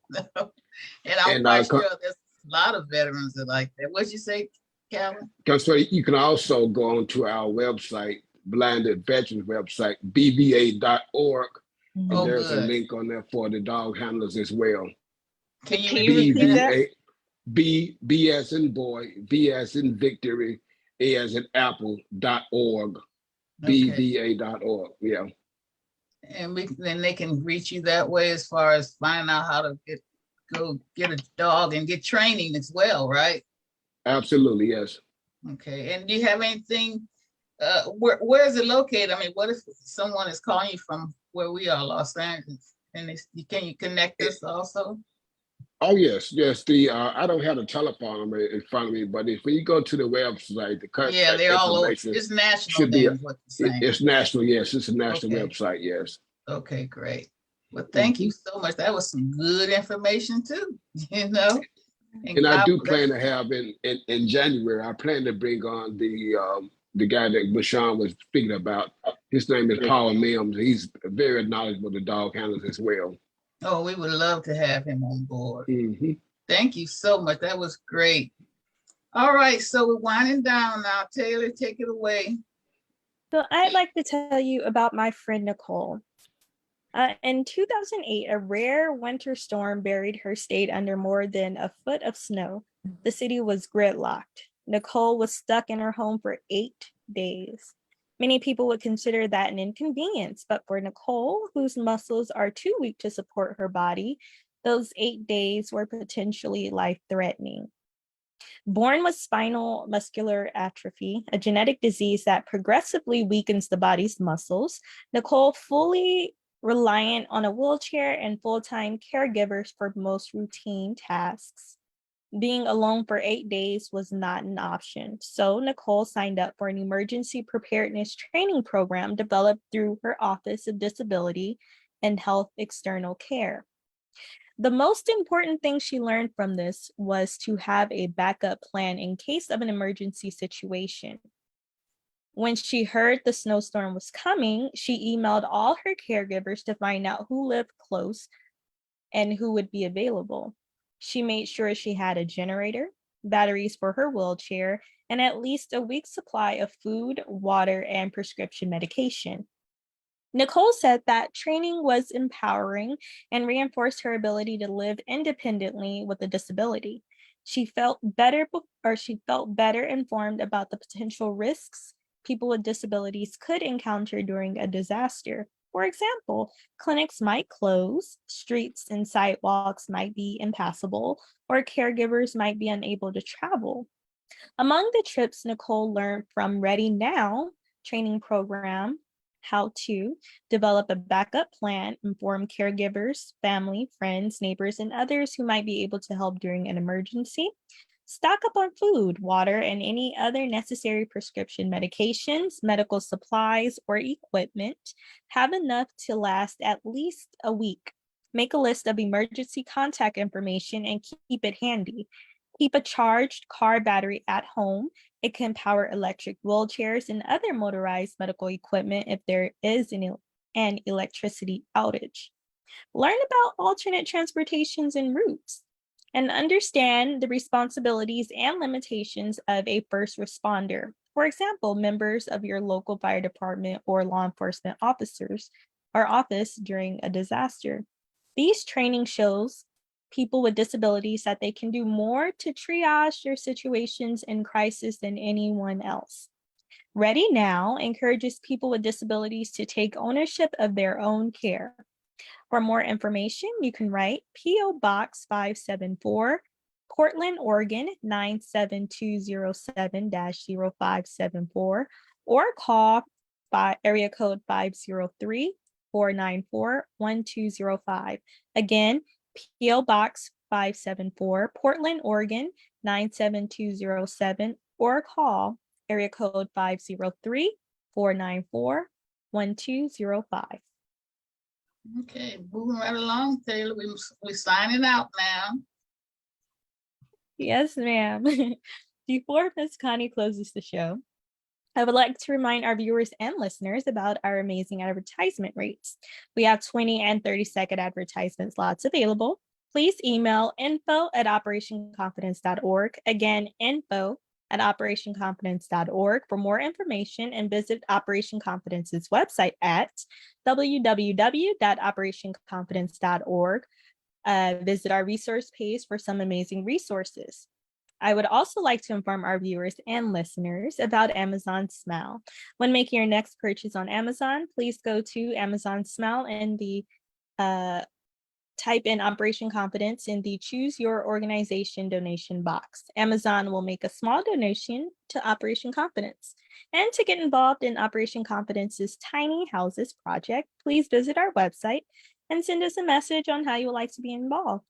I'm quite sure there's a lot of veterans that like that. What'd you say, Calvin? So you can also go onto our website, Blinded Veterans website, BVA.org. And there's a link on there for the dog handlers as well. Can you repeat that? B as in boy, V as in victory, A as in apple.org, BVA.org. Yeah. And then they can reach you that way as far as finding out how to go get a dog and get training as well, right? Absolutely, yes. Okay. And do you have anything? Where is it located? I mean, what if someone is calling you from where we are, Los Angeles? And can you connect us also? Oh yes, yes. The I don't have the telephone number in front of me, but if you go to the website, the Yeah, contact they're all over. information It's national should be. then, is what you're saying. It's national. Yes, it's a national Okay. website. Yes. Okay, great. Well, thank you so much. That was some good information too, you know? And I God do bless plan you. to have in January. I plan to bring on the guy that Michaun was speaking about. His name is Paul Mims. He's very knowledgeable to dog handlers as well. Oh, we would love to have him on board. Mm-hmm. Thank you so much. That was great. All right, so we're winding down now. Taylor, take it away. So I'd like to tell you about my friend Nicole. In 2008, a rare winter storm buried her state under more than a foot of snow. The city was gridlocked. Nicole was stuck in her home for 8 days. Many people would consider that an inconvenience, but for Nicole, whose muscles are too weak to support her body, those 8 days were potentially life-threatening. Born with spinal muscular atrophy, a genetic disease that progressively weakens the body's muscles, Nicole fully reliant on a wheelchair and full-time caregivers for most routine tasks. Being alone for 8 days was not an option, so Nicole signed up for an emergency preparedness training program developed through her Office of Disability and Health External Care. The most important thing she learned from this was to have a backup plan in case of an emergency situation. When she heard the snowstorm was coming, she emailed all her caregivers to find out who lived close and who would be available. She made sure she had a generator, batteries for her wheelchair, and at least a week's supply of food, water, and prescription medication. Nicole said that training was empowering and reinforced her ability to live independently with a disability. She felt better informed about the potential risks people with disabilities could encounter during a disaster. For example, clinics might close, streets and sidewalks might be impassable, or caregivers might be unable to travel. Among the trips Nicole learned from Ready Now training program, how to develop a backup plan, inform caregivers, family, friends, neighbors, and others who might be able to help during an emergency, stock up on food, water, and any other necessary prescription medications, medical supplies, or equipment, have enough to last at least a week. Make a list of emergency contact information and keep it handy. Keep a charged car battery at home. It can power electric wheelchairs and other motorized medical equipment if there is an electricity outage. Learn about alternate transportations and routes, and understand the responsibilities and limitations of a first responder. For example, members of your local fire department or law enforcement officers or office during a disaster. These training shows people with disabilities that they can do more to triage their situations in crisis than anyone else. Ready Now encourages people with disabilities to take ownership of their own care. For more information, you can write P.O. Box 574, Portland, Oregon 97207-0574, or call area code 503-494-1205. Again, P.O. Box 574, Portland, Oregon 97207, or call area code 503-494-1205. Okay, moving right along, Taylor. We're signing out now. Yes, ma'am. Before Ms. Connie closes the show, I would like to remind our viewers and listeners about our amazing advertisement rates. We have 20 and 30-second advertisement slots available. Please email info@operationconfidence.org. Again, info@operationconfidence.org for more information, and visit Operation Confidence's website at www.operationconfidence.org. Visit our resource page for some amazing resources. I would also like to inform our viewers and listeners about Amazon Smile. When making your next purchase on Amazon, please go to Amazon Smile and type in Operation Confidence in the Choose Your Organization donation box. Amazon will make a small donation to Operation Confidence. And to get involved in Operation Confidence's Tiny Houses project, please visit our website and send us a message on how you would like to be involved.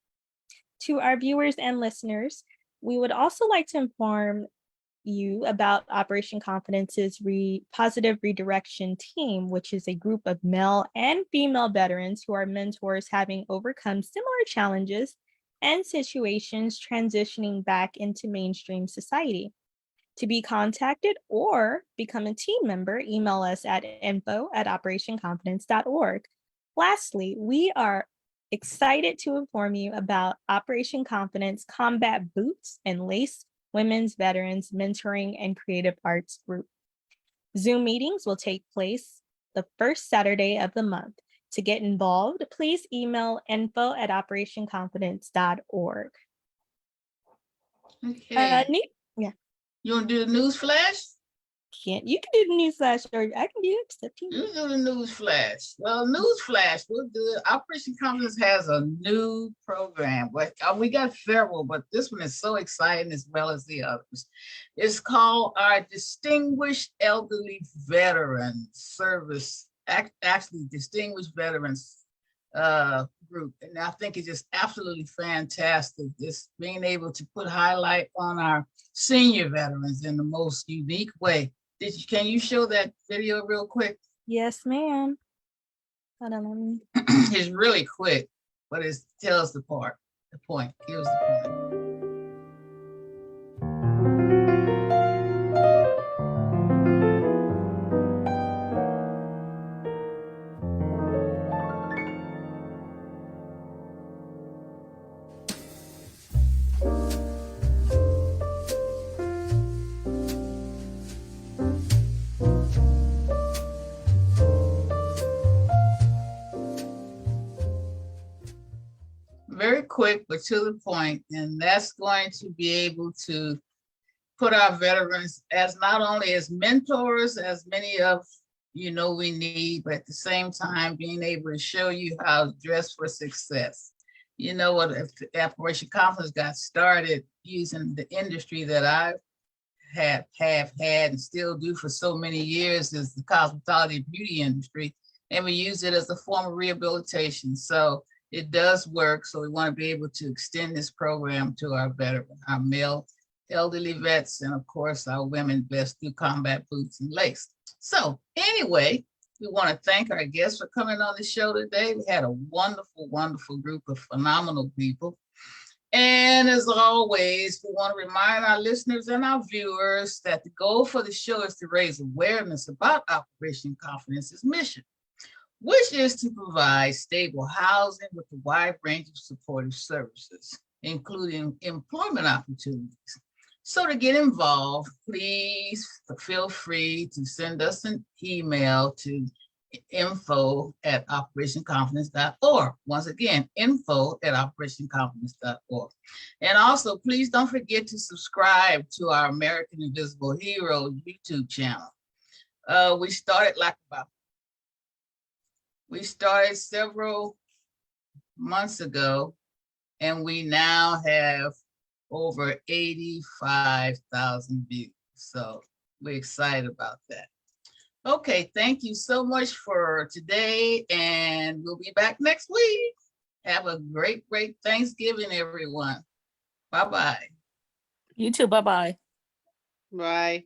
To our viewers and listeners, we would also like to inform you about Operation Confidence's Positive Redirection Team, which is a group of male and female veterans who are mentors having overcome similar challenges and situations transitioning back into mainstream society. To be contacted or become a team member, email us at info@operationconfidence.org. Lastly, we are excited to inform you about Operation Confidence Combat Boots and Lace Women's Veterans Mentoring and Creative Arts Group. Zoom meetings will take place the first Saturday of the month. To get involved, please email info@operationconfidence.org. Okay. Yeah. You want to do the news flash? You can do the news flash, or I can do it. It's up to you. You do the news flash. Well, news flash, we'll do it. Operation Confidence has a new program. But we got several, but this one is so exciting as well as the others. It's called our Distinguished Elderly Veterans Service, actually Distinguished Veterans group. And I think it's just absolutely fantastic, just being able to put highlight on our senior veterans in the most unique way. Can you show that video real quick? Yes, ma'am. Hold on, let me. It's really quick, but it tells the point. Here's the point. Very quick, but to the point, and that's going to be able to put our veterans as not only as mentors, as many of we need, but at the same time being able to show you how to dress for success. You know what, if Operation Confidence got started using the industry that I have had and still do for so many years is the cosmetology beauty industry, and we use it as a form of rehabilitation. So it does work. So we want to be able to extend this program to our veterans, our male elderly vets, and of course our women vets through combat boots and lace. So anyway, we want to thank our guests for coming on the show today. We had a wonderful, wonderful group of phenomenal people. And as always, we want to remind our listeners and our viewers that the goal for the show is to raise awareness about Operation Confidence's mission, which is to provide stable housing with a wide range of supportive services, including employment opportunities. So to get involved, please feel free to send us an email to info@operationconfidence.org. Once again, info@operationconfidence.org. And also, please don't forget to subscribe to our American Invisible Heroes YouTube channel. We started several months ago, and we now have over 85,000 views. So we're excited about that. Okay, thank you so much for today, and we'll be back next week. Have a great, great Thanksgiving, everyone. Bye-bye. You too. Bye-bye. Bye.